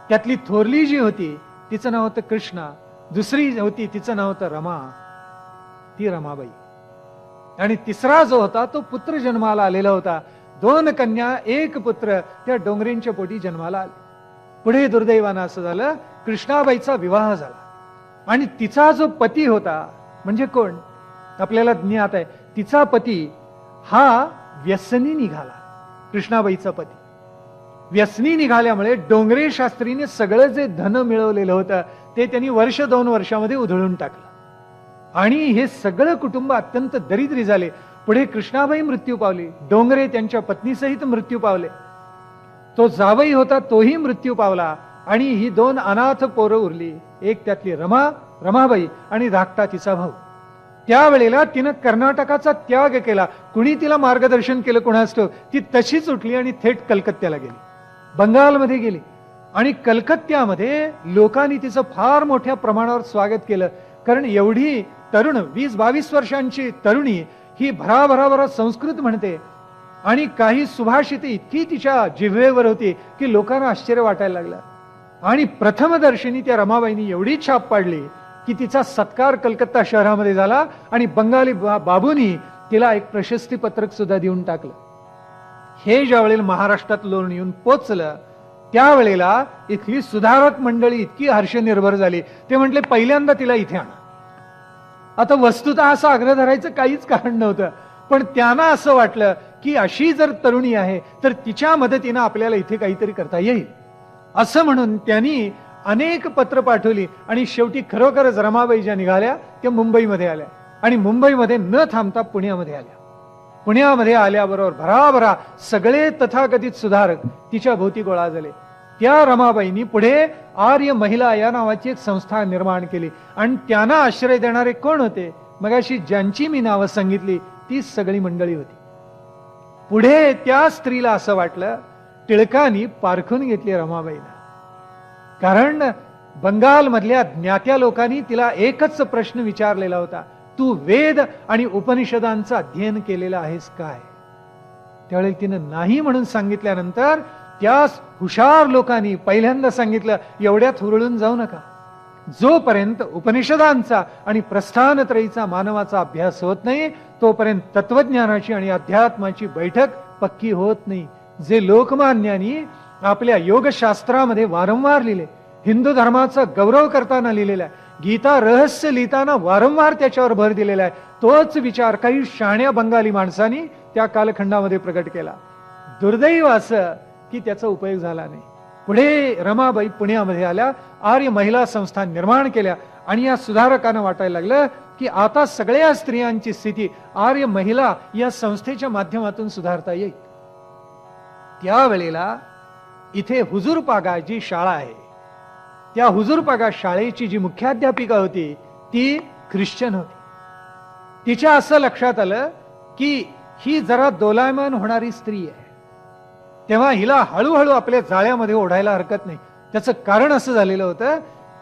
त्यातली थोरली जी होती तिचं नाव होतं कृष्णा, दुसरी होती तिचं नाव होतं रमा, ती रमाबाई, आणि तिसरा जो होता तो पुत्र जन्माला आलेला होता. 2 कन्या 1 पुत्र त्या डोंगरेंच्या पोटी जन्माला आले. पुढे दुर्दैवानं असं झालं, कृष्णाबाईचा विवाह झाला आणि तिचा जो पती होता, म्हणजे कोण आपल्याला ज्ञात आहे, तिचा पती हा व्यसनी निघाला. कृष्णाबाईचा पती व्यसनी निघाल्यामुळे डोंगरे शास्त्रीने सगळं जे धन मिळवलेलं होतं ते त्यांनी 1-2 वर्षामध्ये उधळून टाकलं आणि हे सगळं कुटुंब अत्यंत दरिद्री झाले. पुढे कृष्णाबाई मृत्यू पावली, डोंगरे त्यांच्या पत्नीसहित मृत्यू पावले, तो जावई होता तोही मृत्यू पावला आणि ही 2 अनाथ पोरं उरली. एक त्यातली रमाबाई आणि धाकटा तिचा भाऊ. त्यावेळेला तिनं कर्नाटकाचा त्याग केला. कुणी तिला मार्गदर्शन केलं कोणास ठाऊक, ती तशीच उठली आणि थेट कलकत्त्याला गेली, बंगालमध्ये गेली. आणि कलकत्त्यामध्ये लोकांनी तिचं फार मोठ्या प्रमाणावर स्वागत केलं, कारण एवढी तरुण 20-22 वर्षांची तरुणी ही भराभराभरा संस्कृत म्हणते आणि काही सुभाषिते इतकी तिच्या जिव्हेवर होती की लोकांना आश्चर्य वाटायला लागलं. आणि प्रथमदर्शनी त्या रमाबाईंनी एवढी छाप पाडली की तिचा सत्कार कलकत्ता शहरामध्ये झाला आणि बंगाली बाबूंनी तिला एक प्रशस्ती पत्रक सुद्धा देऊन टाकलं. हे ज्या वेळेला महाराष्ट्रात लोण येऊन पोचलं त्यावेळेला इथली सुधारक मंडळी इतकी हर्षनिर्भर झाली, ते म्हटले पहिल्यांदा तिला इथे आणा. आता वस्तुतः असा आग्रह धरायचं काहीच कारण नव्हतं, पण त्यांना असं वाटलं की अशी जर तरुणी आहे तर तिच्या मदतीनं आपल्याला इथे काहीतरी करता येईल. असं म्हणून त्यांनी अनेक पत्र पाठवली आणि शेवटी खरोखरच रमाबाई ज्या निघाल्या त्या मुंबईमध्ये आल्या आणि मुंबईमध्ये न थांबता पुण्यामध्ये आल्या. पुण्यामध्ये आल्याबरोबर भराभरा सगळे तथाकथित सुधारक तिच्या भोवती गोळा झाले. त्या रमाबाईंनी पुढे आर्य महिला या नावाची एक संस्था निर्माण केली आणि त्यांना आश्रय देणारे कोण होते, मगाशी ज्यांची मी नावं सांगितली ती सगळी मंडळी होती. पुढे त्या स्त्रीला असं वाटलं, टिळकांनी पारखून घेतली रमाबाईला, कारण बंगाल मधल्या ज्ञात्या लोकांनी तिला एकच प्रश्न विचारलेला होता, तू वेद आणि उपनिषदांचं अध्ययन केलेलं आहेस काय? त्यावेळी तिनं नाही म्हणून सांगितल्यानंतर त्या हुशार लोकांनी पहिल्यांदा सांगितलं, एवढ्यात हुरळून जाऊ नका, जोपर्यंत उपनिषदांचा आणि प्रस्थानत्रयीचा मानवाचा अभ्यास होत नाही तोपर्यंत तत्वज्ञानाची आणि अध्यात्माची बैठक पक्की होत नाही. जे लोकमान्यांनी आपल्या योगशास्त्रामध्ये वारंवार लिहिले, हिंदू धर्माचा गौरव करताना लिहिलेला आहे, गीता रहस्य लिहिताना वारंवार त्याच्यावर भर दिलेला आहे, तोच विचार काही शाण्या बंगाली माणसांनी त्या कालखंडामध्ये प्रकट केला. दुर्दैव असं की त्याचा उपयोग झाला नाही. पुढे रमाबाई पुण्यामध्ये आल्या, आर्य महिला संस्था निर्माण केल्या आणि या सुधारकांना वाटायला लागलं की आता सगळ्या स्त्रियांची स्थिती आर्य महिला या संस्थेच्या माध्यमातून सुधारता येईल. त्यावेळेला इथे हुजूरपागा जी शाळा आहे त्या हुजूरपागा शाळेची जी मुख्याध्यापिका होती ती ख्रिश्चन होती. तिच्या असं लक्षात आलं की ही जरा दोलायमान होणारी स्त्री आहे, तेव्हा हिला हळूहळू आपल्या जाळ्यामध्ये ओढायला हरकत नाही. त्याचं कारण असं झालेलं होतं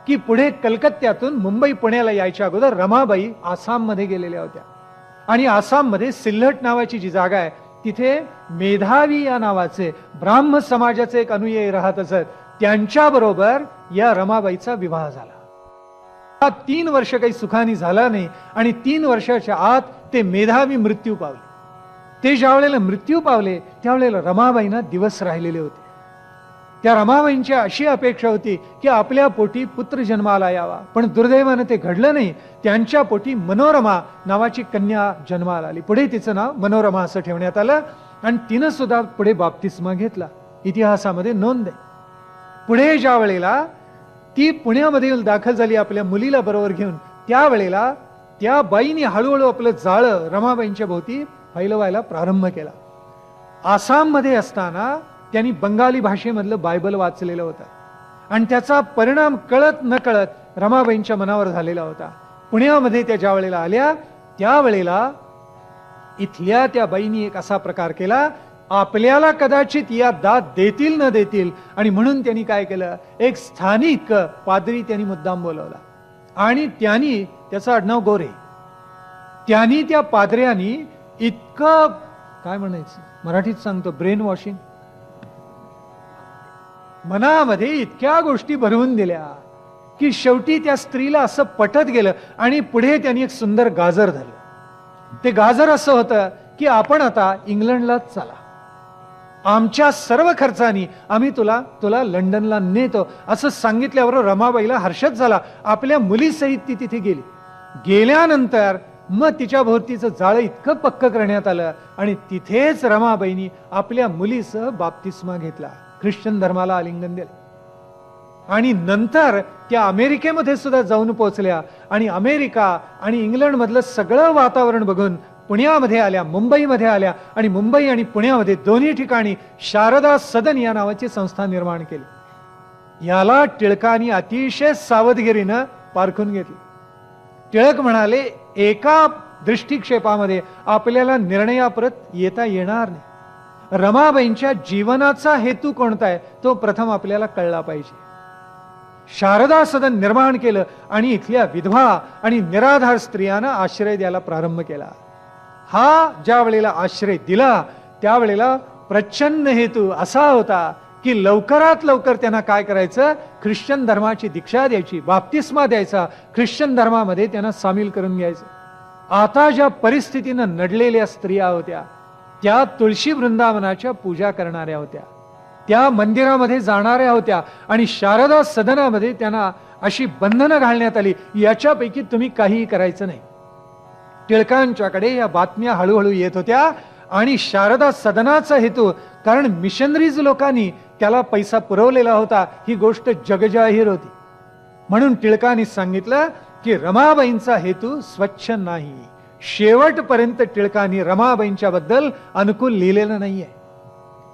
की पुढे कलकत्त्यातून मुंबई पुण्याला यायच्या अगोदर रमाबाई आसाममध्ये गेलेल्या होत्या आणि आसाममध्ये सिल्हट नावाची जी जागा आहे तिथे मेधावी या नावाचे ब्राह्म समाजाचे एक अनुयायी राहत असत. त्यांच्या बरोबर या रमाबाईचा विवाह झाला. 3 वर्ष काही सुखाने झाला नाही आणि 3 वर्षाच्या आत ते मेधावी मृत्यू पावले. ते ज्या वेळेला मृत्यू पावले त्यावेळेला रमाबाईंना दिवस राहिलेले होते. त्या रमाबाईंची अशी अपेक्षा होती की आपल्या पोटी पुत्र जन्माला यावा, पण दुर्दैवाने ते घडलं नाही. त्यांच्या पोटी मनोरमा नावाची कन्या जन्माला आली. पुढे तिचं नाव मनोरमा असं ठेवण्यात आलं आणि तिनं सुद्धा पुढे बाप्तिस्मा घेतला. इतिहासामध्ये नोंद आहे. पुढे ज्या वेळेला ती पुण्यामध्ये दाखल झाली आपल्या मुलीला बरोबर घेऊन, त्यावेळेला त्या बाईने हळूहळू आपलं जाळं रमाबाईंच्या भोवती फैलवायला प्रारंभ केला. आसाममध्ये असताना त्यांनी बंगाली भाषेमधलं बायबल वाचलेलं होतं आणि त्याचा परिणाम कळत न कळत रमाबाईंच्या मनावर झालेला होता. पुण्यामध्ये त्या ज्या वेळेला आल्या त्यावेळेला इथल्या त्या बाईंनी एक असा प्रकार केला, आपल्याला कदाचित या दाद देतील न देतील, आणि म्हणून त्यांनी काय केलं, एक स्थानिक पादरी त्यांनी मुद्दाम बोलवला आणि त्यांनी, त्याचं आडनाव गोरे, त्यांनी त्या पादऱ्यांनी इतकं काय म्हणायचं मराठीत सांगतो ब्रेन वॉशिंग, मनामध्ये इतक्या गोष्टी भरवून दिल्या की शेवटी त्या स्त्रीला असं पटत गेलं आणि पुढे त्यांनी एक सुंदर गाजर धरलं. ते गाजर असं होतं की आपण आता इंग्लंडलाच चला, आमच्या सर्व खर्चानी आम्ही तुला लंडनला नेतो असं सांगितल्यावर रमाबाईला हर्षच झाला. आपल्या मुलीसहित ती तिथे गेली. गेल्यानंतर मग तिच्या भोवतीचं जाळं इतकं पक्क करण्यात आलं आणि तिथेच रमाबाईंनी आपल्या मुलीसह बाप्तिस्मा घेतला, ख्रिश्चन धर्माला आलिंगन दिलं आणि नंतर त्या अमेरिकेमध्ये सुद्धा जाऊन पोहोचल्या आणि अमेरिका आणि इंग्लंड मधलं सगळं वातावरण बघून पुण्यामध्ये आल्या, मुंबईमध्ये आल्या आणि मुंबई आणि पुण्यामध्ये दोन्ही ठिकाणी शारदा सदन या नावाची संस्था निर्माण केली. याला टिळकांनी अतिशय सावधगिरीनं पारखून घेतली. टिळक म्हणाले, एका दृष्टिक्षेपामध्ये आपल्याला निर्णयाप्रत येता येणार नाही. रमाबाईंच्या जीवनाचा हेतू कोणता आहे तो प्रथम आपल्याला कळला पाहिजे. शारदा सदन निर्माण केलं आणि इथल्या विधवा आणि निराधार स्त्रियांना आश्रय द्यायला प्रारंभ केला. हा ज्या वेळेला आश्रय दिला त्यावेळेला प्रचंड हेतू असा होता की लवकरात लवकर त्यांना काय करायचं, ख्रिश्चन धर्माची दीक्षा द्यायची, बाप्तिस्मा द्यायचा, ख्रिश्चन धर्मामध्ये त्यांना सामील करून घ्यायचं. आता ज्या परिस्थितीनं नडलेल्या स्त्रिया होत्या त्या तुळशी वृंदावनाच्या पूजा करणाऱ्या होत्या, त्या मंदिरामध्ये जाणाऱ्या होत्या आणि शारदा सदनामध्ये त्यांना अशी बंधनं घालण्यात आली, याच्यापैकी तुम्ही काहीही करायचं नाही. टिळकांच्याकडे या बातम्या हळूहळू येत होत्या आणि शारदा सदनाचा हेतू, कारण मिशनरीज लोकांनी त्याला पैसा पुरवलेला होता, ही गोष्ट जगजाहीर होती. म्हणून टिळकांनी सांगितलं की रमाबाईंचा हेतू स्वच्छ नाही. शेवटपर्यंत टिळकांनी रमाबाईंच्या बद्दल अनुकूल लिहिलेलं नाहीये.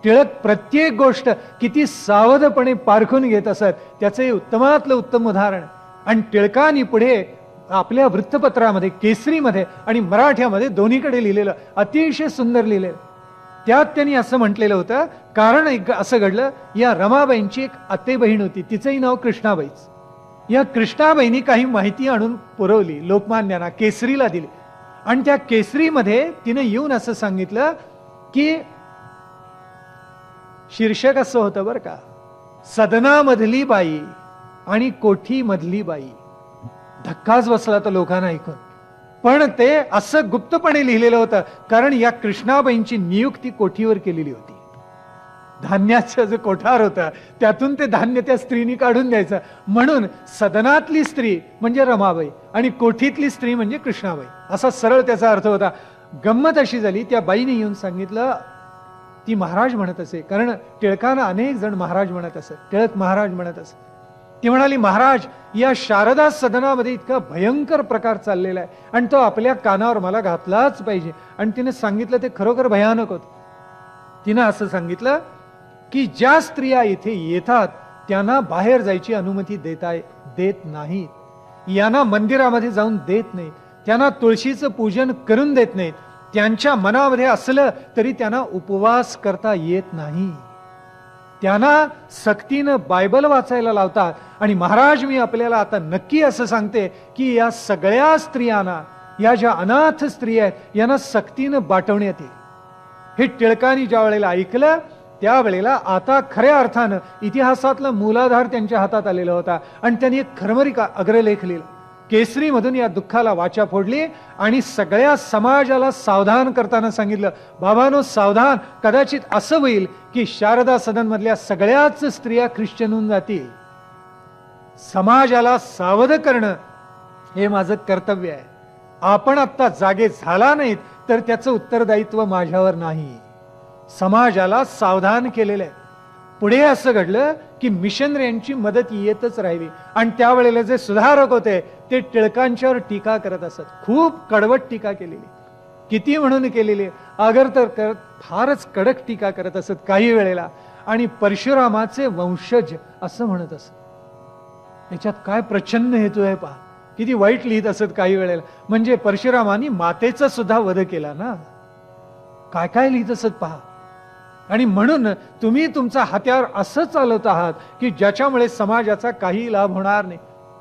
टिळक प्रत्येक गोष्ट किती सावधपणे पारखून घेत असत, त्याचे उत्तमातलं उत्तम उदाहरण. आणि टिळकांनी पुढे आपल्या वृत्तपत्रामध्ये, केसरीमध्ये आणि मराठ्यामध्ये दोन्हीकडे लिहिलेलं, अतिशय सुंदर लिहिलेलं. त्यात त्यांनी असं म्हटलेलं होतं, कारण असं घडलं, या रमाबाईंची एक आते बहीण होती, तिचंही नाव कृष्णाबाईच. या कृष्णाबाईंनी काही माहिती आणून पुरवली लोकमान्यांना, केसरीला दिली आणि त्या केसरीमध्ये तिने येऊन असं सांगितलं की शीर्षक असं होतं बरं का, सदनामधली बाई आणि कोठी मधली बाई. धक्काच बसला तर लोकांना ऐकून, पण ते असं गुप्तपणे लिहिलेलं होतं कारण या कृष्णाबाईंची नियुक्ती कोठीवर केलेली होती. धान्याचं जे कोठार होतं त्यातून ते धान्य त्या स्त्रीनी काढून द्यायचं, म्हणून सदनातली स्त्री म्हणजे रमाबाई आणि कोठीतली स्त्री म्हणजे कृष्णाबाई, असा सरळ त्याचा अर्थ होता. गंमत अशी झाली, त्या बाईने येऊन सांगितलं, ती महाराज म्हणत असे, कारण टिळकांना अनेक जण महाराज म्हणत असत, टिळक महाराज म्हणत असत. ती म्हणाली, महाराज, या शारदा सदनामध्ये इतका भयंकर प्रकार चाललेला आहे आणि तो आपल्या कानावर मला घातलाच पाहिजे. आणि तिने सांगितलं ते खरोखर भयानक होत. तिनं असं सांगितलं की ज्या स्त्रिया इथे येतात त्यांना बाहेर जायची अनुमती देत नाहीत, यांना मंदिरामध्ये जाऊन देत नाहीत, त्यांना तुळशीचं पूजन करून देत नाहीत, त्यांच्या मनामध्ये असलं तरी त्यांना उपवास करता येत नाही, त्यांना सक्तीनं बायबल वाचायला लावतात. आणि महाराज, मी आपल्याला आता नक्की असं सांगते की या सगळ्या स्त्रियांना, या ज्या अनाथ स्त्रिया आहेत यांना सक्तीनं बाटवण्यात येईल. हे टिळकांनी ज्या वेळेला ऐकलं त्यावेळेला आता खऱ्या अर्थानं इतिहासातला मूलाधार त्यांच्या हातात आलेला होता आणि त्यांनी एक खरमरी अग्रलेख लिहिला. केसरीमधून या दुःखाला वाचा फोडली आणि सगळ्या समाजाला सावधान करताना सांगितलं, बाबांनो सावधान, कदाचित असं होईल की शारदा सदन मधल्या सगळ्याच स्त्रिया ख्रिश्चन होऊन जातील. समाजाला सावध करणं हे माझं कर्तव्य आहे. आपण आता जागे झाला नाहीत तर त्याचं उत्तरदायित्व माझ्यावर नाही. समाजाला सावधान केलेलं आहे. पुढे असं घडलं की मिशनऱ्यांची मदत येतच राहिली आणि त्यावेळेला जे सुधारक होते ते टिळकांच्यावर टीका करत असत. खूप कडवट टीका केलेली, किती म्हणून केलेली, अगर तर फारच कडक टीका करत असत काही वेळेला. आणि परशुरामाचे वंशज असं म्हणत असत. याच्यात काय प्रचंड हेतू आहे पहा, किती वाईट लिहित असत काही वेळेला. म्हणजे परशुरामानी मातेचा सुद्धा वध केला ना, काय काय लिहित असत पहा. आणि म्हणून तुम्ही तुमचा हत्यार असं चालवत आहात की ज्याच्यामुळे समाजाचा काही लाभ होणार नाही.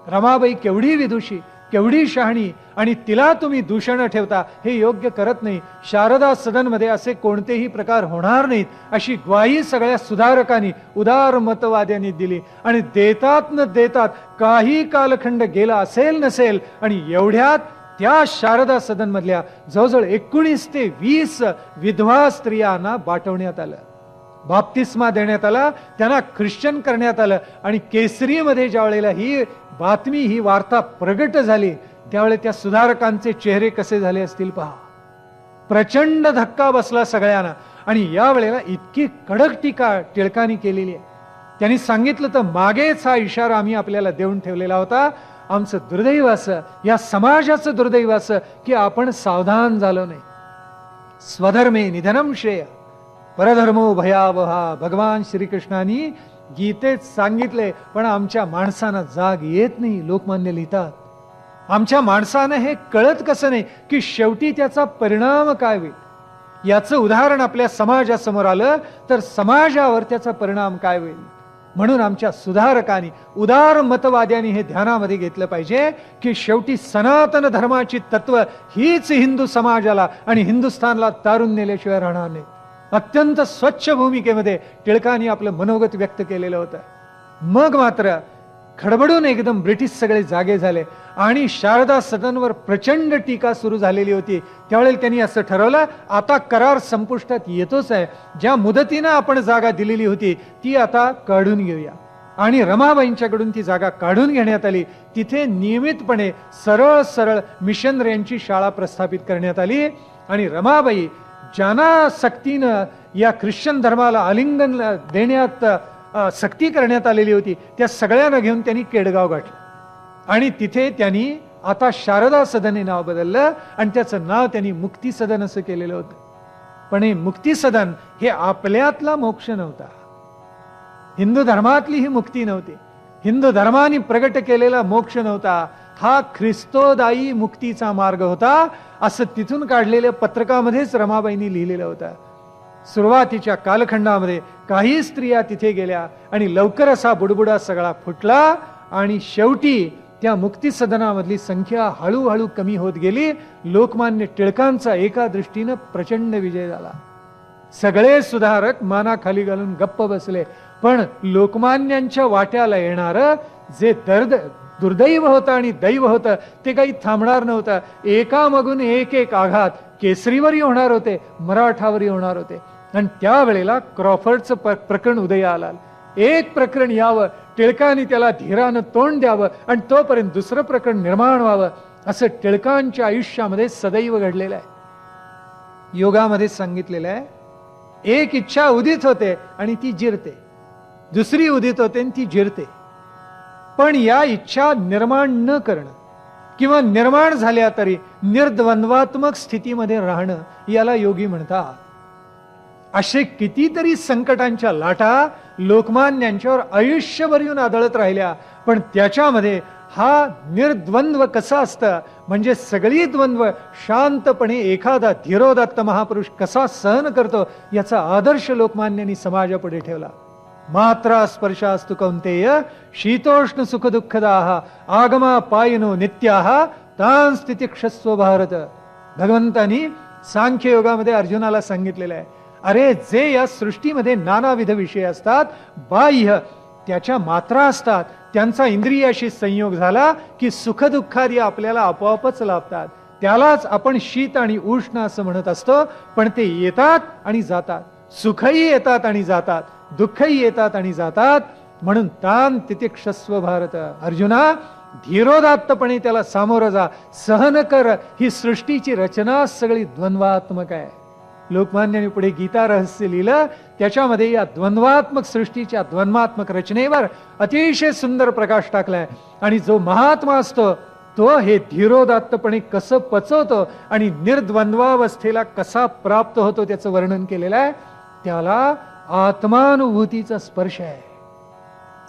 रमाबाई केवढी विदुषी, केवढी शहाणी, आणि तिला तुम्ही दूषण ठेवता, हे योग्य करत नाही. शारदा सदनमध्ये असे कोणतेही प्रकार होणार नाहीत अशी ग्वाही सगळ्या सुधारकांनी, उदार मतवाद्यांनी दिली. आणि देतात न देतात काही कालखंड गेला असेल नसेल आणि एवढ्यात त्या शारदा सदन मधल्या जवळजवळ 19 ते 20 विधवा स्त्रियांना बाटवण्यात आलं, बाप्तिस्मा देण्यात आला, त्यांना ख्रिश्चन करण्यात आलं. आणि केसरीमध्ये ज्या वेळेला ही बातमी, ही वार्ता प्रगट झाली त्यावेळेला त्या सुधारकांचे चेहरे कसे झाले असतील पहा. प्रचंड धक्का बसला सगळ्यांना. आणि या वेळेला इतकी कडक टीका टिळकांनी केलेली आहे. त्यांनी सांगितलं तर मागेच हा इशारा आम्ही आपल्याला देऊन ठेवलेला होता. आमचं दुर्दैव असं, या समाजाचं दुर्दैव असं की आपण सावधान झालो नाही. स्वधर्मे निधनम श्रेय परधर्मो भयावहा, भगवान श्रीकृष्णांनी गीतेत सांगितले. पण आमच्या माणसांना जाग येत नाही. लोकमान्य लिहितात, आमच्या माणसानं हे कळत कसं नाही की शेवटी त्याचा परिणाम काय होईल. याचं उदाहरण आपल्या समाजासमोर आलं तर समाजावर त्याचा परिणाम काय होईल. म्हणून आमच्या सुधारकांनी, उदार मतवाद्यांनी हे ध्यानामध्ये घेतलं पाहिजे की शेवटी सनातन धर्माची तत्व हीच हिंदू समाजाला आणि हिंदुस्थानला तारून नेल्याशिवाय राहणार नाही. अत्यंत स्वच्छ भूमिकेमध्ये टिळकांनी आपलं मनोगत व्यक्त केलेलं होतं. मग मात्र खडबडून एकदम ब्रिटिश सगळे जागे झाले आणि शारदा सदनवर प्रचंड टीका सुरू झालेली होती. त्यावेळेला त्यांनी असं ठरवलं, आता करार संपुष्टात येतोच आहे, ज्या मुदतीनं आपण जागा दिलेली होती ती आता काढून घेऊया. आणि रमाबाईंच्याकडून ती जागा काढून घेण्यात आली. तिथे नियमितपणे सरळ सरळ मिशनऱ्यांची शाळा प्रस्थापित करण्यात आली. आणि रमाबाई ज्यांना सक्तीनं या ख्रिश्चन धर्माला आलिंगन देण्यात सक्ती करण्यात आलेली होती त्या सगळ्यांना घेऊन त्यांनी केडगाव गाठलं. आणि तिथे त्यांनी आता शारदा सदन हे नाव बदललं आणि त्याचं नाव त्यांनी मुक्ती सदन असं केलेलं होतं. पण हे मुक्ती सदन हे आपल्यातला मोक्ष नव्हता, हिंदू धर्मातली ही मुक्ती नव्हती, हिंदू धर्माने प्रगट केलेला मोक्ष नव्हता. हा ख्रिस्तोदायी मुक्तीचा मार्ग होता असं तिथून काढलेल्या पत्रकामध्येच रमाबाईंनी लिहिलेलं होतं. सुरुवातीच्या कालखंडामध्ये काही स्त्रिया तिथे गेल्या आणि लवकर असा बुडबुडा सगळा फुटला आणि शेवटी त्या मुक्ती सदनामधली संख्या हळूहळू कमी होत गेली. लोकमान्य टिळकांचा एका दृष्टीनं प्रचंड विजय झाला. सगळे सुधारक मानाखाली घालून गप्प बसले. पण लोकमान्यांच्या वाट्याला येणारं जे दुर्दैव होतं आणि दैव होतं ते काही थांबणार नव्हतं. एकामागून एक एक आघात केसरीवरही होणार होते, मराठावरही होणार होते. आणि त्यावेळेला क्रॉफर्डचं प्रकरण उदया आलं. एक प्रकरण यावं, टिळकांनी त्याला धीरानं तोंड द्यावं आणि तोपर्यंत दुसरं प्रकरण निर्माण व्हावं, असं टिळकांच्या आयुष्यामध्ये सदैव घडलेलं आहे. योगामध्ये सांगितलेलं आहे, एक इच्छा उदित होते आणि ती जिरते, दुसरी उदित होते आणि ती जिरते. पण या इच्छा निर्माण न करणं किंवा निर्माण झाल्या तरी निर्द्वंद्वात्मक स्थितीमध्ये राहणं याला योगी म्हणतात. असे कितीतरी संकटांच्या लाटा लोकमान्यांच्यावर आयुष्यभर येऊन आदळत राहिल्या. पण त्याच्यामध्ये हा निर्द्वंद्व कसा असतं, म्हणजे सगळी द्वंद्व शांतपणे एखादा धीरोदात्त महापुरुष कसा सहन करतो याचा आदर्श लोकमान्यांनी समाजापुढे ठेवला. मात्रा स्पर्शास्तु कौंतेय शीतोष्ण सुख दुःखदाः आगमा पायनो नित्याः तां स्थितिक्षस्व भारत. भगवंतानी सांख्य योगामध्ये अर्जुनाला सांगितलेलं आहे, अरे जे या सृष्टीमध्ये नानाविध विषय असतात, बाह्य त्याच्या मात्रा असतात, त्यांचा इंद्रियाशी संयोग झाला की सुखदुःखादी आपल्याला आपोआपच लाभतात. त्यालाच आपण शीत आणि उष्ण असं म्हणत असतो. पण ते येतात आणि जातात, सुखही येतात आणि जातात, दुःखही येतात आणि जातात. म्हणून तान तितिक्षस्व भारत. अर्जुना, धीरोदात्तपणे त्याला सामोरं जा, सहन कर. ही सृष्टीची रचना सगळी द्वंद्वात्मक आहे. लोकमान्याने पुढे गीता रहस्य लिहिलं, त्याच्यामध्ये या द्वंद्वात्मक सृष्टीच्या द्वंद्वात्मक रचनेवर अतिशय सुंदर प्रकाश टाकलाय. आणि जो महात्मा असतो तो हे धीरोदात्तपणे कसं पचवतो आणि निर्द्वंद्वावस्थेला कसा प्राप्त होतो त्याचं वर्णन केलेलं आहे. त्याला आत्मानुभूतीचा स्पर्श आहे,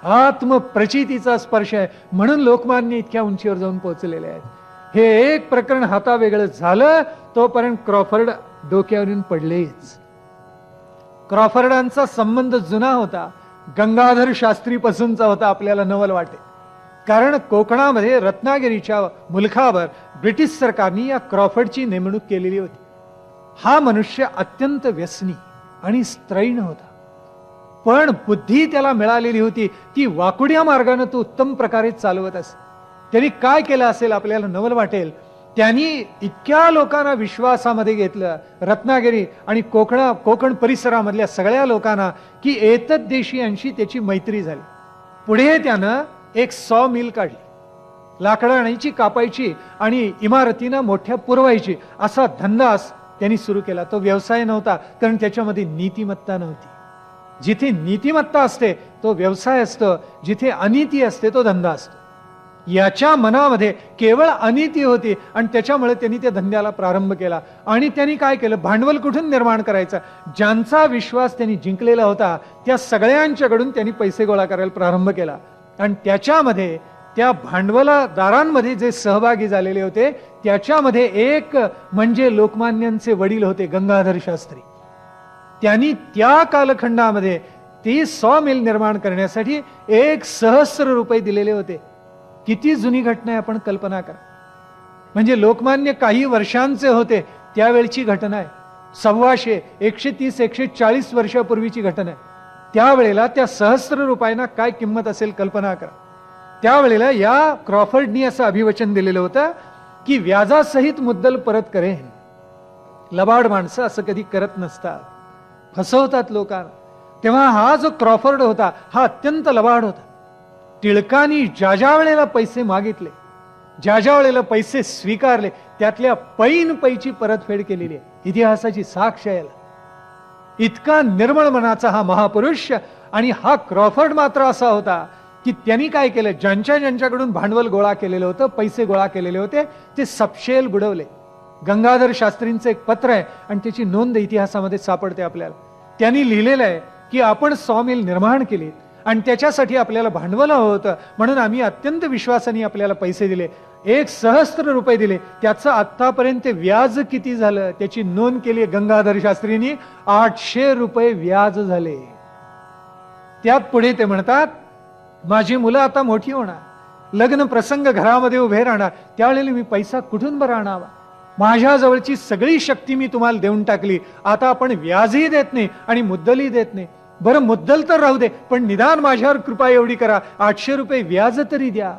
आत्मप्रचितीचा स्पर्श आहे. म्हणून लोकमान्य इतक्या उंचीवर जाऊन पोहोचलेले आहेत. हे एक प्रकरण हातावेगळं झालं तोपर्यंत क्रॉफर्ड डोक्यावरून पडलेच. क्रॉफर्डांचा संबंध जुना होता, गंगाधर शास्त्री पासूनचा होता, आपल्याला नवल वाटे. कारण कोकणामध्ये रत्नागिरीच्या मुलखावर ब्रिटिश सरकारने या क्रॉफर्डची नेमणूक केलेली होती. हा मनुष्य अत्यंत व्यसनी आणि स्त्रैण होता, पण बुद्धी त्याला मिळालेली होती ती वाकुड्या मार्गाने तो उत्तम प्रकारे चालवत असे. त्यांनी काय केलं असेल आपल्याला नवल वाटेल. त्यांनी इतक्या लोकांना विश्वासामध्ये घेतलं, रत्नागिरी आणि कोकण परिसरामधल्या सगळ्या लोकांना, की एतद्देशीयांशी त्याची मैत्री झाली. पुढे त्यानं एक सॉ मिल काढली, लाकडं आणायची, कापायची आणि इमारतीनं मोठ्या पुरवायची असा धंदाच त्यांनी सुरू केला. तो व्यवसाय नव्हता, कारण त्याच्यामध्ये नीतिमत्ता नव्हती. जिथे नीतिमत्ता असते तो व्यवसाय असतो, जिथे अनीती असते तो धंदा असतो. याच्या मनामध्ये केवळ अनीती होती आणि त्याच्यामुळे त्यांनी त्या धंद्याला प्रारंभ केला. आणि त्यांनी काय केलं, भांडवल कुठून निर्माण करायचं, ज्यांचा विश्वास त्यांनी जिंकलेला होता त्या सगळ्यांच्याकडून त्यांनी पैसे गोळा करायला प्रारंभ केला. आणि त्याच्यामध्ये त्या भांडवलदारांमध्ये जे सहभागी झालेले होते त्याच्यामध्ये एक म्हणजे लोकमान्यांचे वडील होते गंगाधर शास्त्री. त्यांनी त्या कालखंडामध्ये ती सॉ मिल निर्माण करण्यासाठी 1,000,000 रुपये दिलेले होते. किती जुनी घटना आहे, आपण कल्पना करा. म्हणजे लोकमान्य काही वर्षांचे होते त्यावेळची घटना आहे. 125, 130, 140 वर्षापूर्वीची घटना आहे. त्यावेळेला त्या 1,000,000 रुपयांना काय किंमत असेल कल्पना करा. त्यावेळेला या क्रॉफर्डनी असं अभिवचन दिलेलं होतं की व्याजासहित मुद्दल परत करेन. लबाड माणसं असं कधी करत नसतात, फसवतात लोकांना. तेव्हा हा जो क्रॉफर्ड होता हा अत्यंत लबाड होता. टिळकांनी ज्या ज्या वेळेला पैसे मागितले, ज्या ज्या वेळेला पैसे स्वीकारले, त्यातल्या पैची परतफेड केलेली आहे. इतिहासाची साक्ष आहे. इतका निर्मळ मनाचा हा महापुरुष. आणि हा क्रॉफर्ड मात्र असा होता की त्यांनी काय केलं, ज्यांच्याकडून भांडवल गोळा केलेलं होतं, पैसे गोळा केलेले होते, ते सपशेल बुडवले. गंगाधर शास्त्रींचं एक पत्र आहे आणि त्याची नोंद इतिहासामध्ये सापडते आपल्याला. त्यांनी लिहिलेलं आहे की आपण सॉ मिल निर्माण केली आणि त्याच्यासाठी आपल्याला भांडवल हवं होतं, म्हणून आम्ही अत्यंत विश्वासाने आपल्याला पैसे दिले, 1,000,000 रुपये दिले. त्याचं आतापर्यंत व्याज किती झालं त्याची नोंद केली गंगाधर शास्त्रींनी. 800 रुपये व्याज झाले. त्यात पुढे ते म्हणतात, माझी मुलं आता मोठी होणार, लग्न प्रसंग घरामध्ये उभे राहणार, त्यावेळेला मी पैसा कुठून बरा आणावा. माझ्या जवळची सगळी शक्ती मी तुम्हाला देऊन टाकली, आता आपण व्याजही देत नाही आणि मुद्दलही देत नाही. बरं, मुद्दल तर राहू दे, पण निदान माझ्यावर कृपा एवढी करा, 800 रुपये व्याज तरी द्या.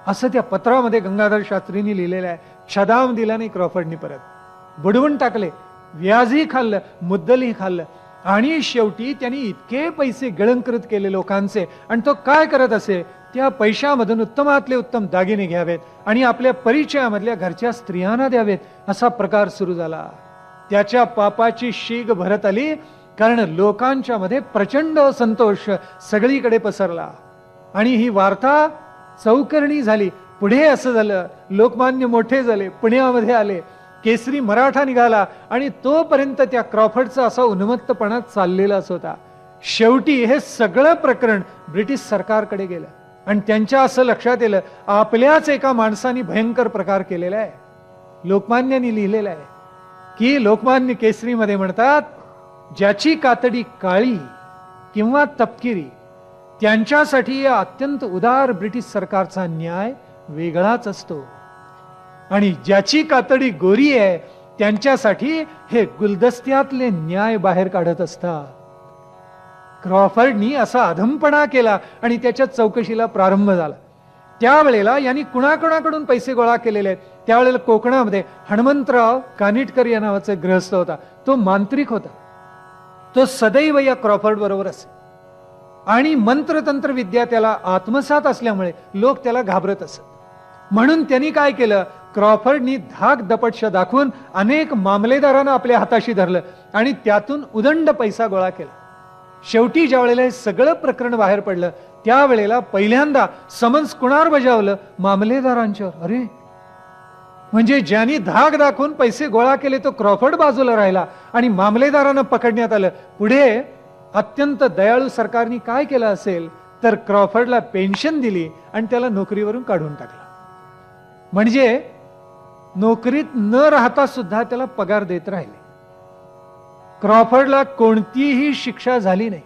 असं त्या पत्रामध्ये गंगाधर शास्त्रींनी लिहिलेलं आहे. छदाम दिला नाही क्रॉफर्डनी, परत बुडवून टाकले, व्याजही खाल्लं, मुद्दलही खाल्लं. आणि शेवटी त्यांनी इतके पैसे गिळंकृत केले लोकांचे. आणि तो काय करत असे, त्या पैशामधून उत्तमातले उत्तम दागिने घ्यावेत आणि आपल्या परिचयामधल्या घरच्या स्त्रियांना द्यावेत, असा प्रकार सुरू झाला. त्याच्या पापाची शीग भरत आली, कारण लोकांच्या मध्ये प्रचंड संतोष सगळीकडे पसरला आणि ही वार्ता चौकरणी झाली. पुढे असं झालं, लोकमान्य मोठे झाले, पुण्यामध्ये आले, केसरी मराठा निघाला आणि तोपर्यंत त्या क्रॉफर्डचा असा उन्मत्तपणा चाललेलाच होता. शेवटी हे सगळं प्रकरण ब्रिटिश सरकारकडे गेलं आणि त्यांच्या असं लक्षात येलं, आपल्याच एका माणसाने भयंकर प्रकार केलेला आहे. लोकमान्यांनी लिहिलेलं आहे की लोकमान्य केसरीमध्ये म्हणतात, ज्याची कातडी काळी किंवा तपकिरी त्यांच्यासाठी या अत्यंत उदार ब्रिटिश सरकारचा न्याय वेगळाच असतो. आणि ज्याची कातडी गोरी आहे त्यांच्यासाठी हे गुलदस्त्यातले न्याय बाहेर काढत असतात. क्रॉफर्डनी असा अधमपणा केला आणि त्याच्या चौकशीला प्रारंभ झाला. त्यावेळेला यांनी कुणाकुणाकडून पैसे गोळा केलेले आहेत. त्यावेळेला कोकणामध्ये हनुमंतराव कानिटकर या नावाचा गृहस्थ होता. तो मांत्रिक होता. तो सदैव या क्रॉफर्ड बरोबर असे आणि मंत्रतंत्र विद्या त्याला आत्मसात असल्यामुळे लोक त्याला घाबरत असत. म्हणून त्यांनी काय केलं, क्रॉफर्डनी धाक दपटशा दाखवून अनेक मामलेदारांना आपल्या हाताशी धरलं आणि त्यातून उदंड पैसा गोळा केला. शेवटी ज्या वेळेला हे सगळं प्रकरण बाहेर पडलं त्यावेळेला पहिल्यांदा समन्स कुणावर बजावलं, मामलेदारांच्यावर. अरे म्हणजे ज्यांनी धाक दाखवून पैसे गोळा केले तो क्रॉफर्ड बाजूला राहिला आणि मामलेदारांना पकडण्यात आलं. पुढे अत्यंत दयाळू सरकारने काय केलं असेल तर क्रॉफर्डला पेन्शन दिली आणि त्याला नोकरीवरून काढून टाकलं. म्हणजे नोकरीत न राहता सुद्धा त्याला पगार देत राहिले. क्रॉफर्डला कोणतीही शिक्षा झाली नाही.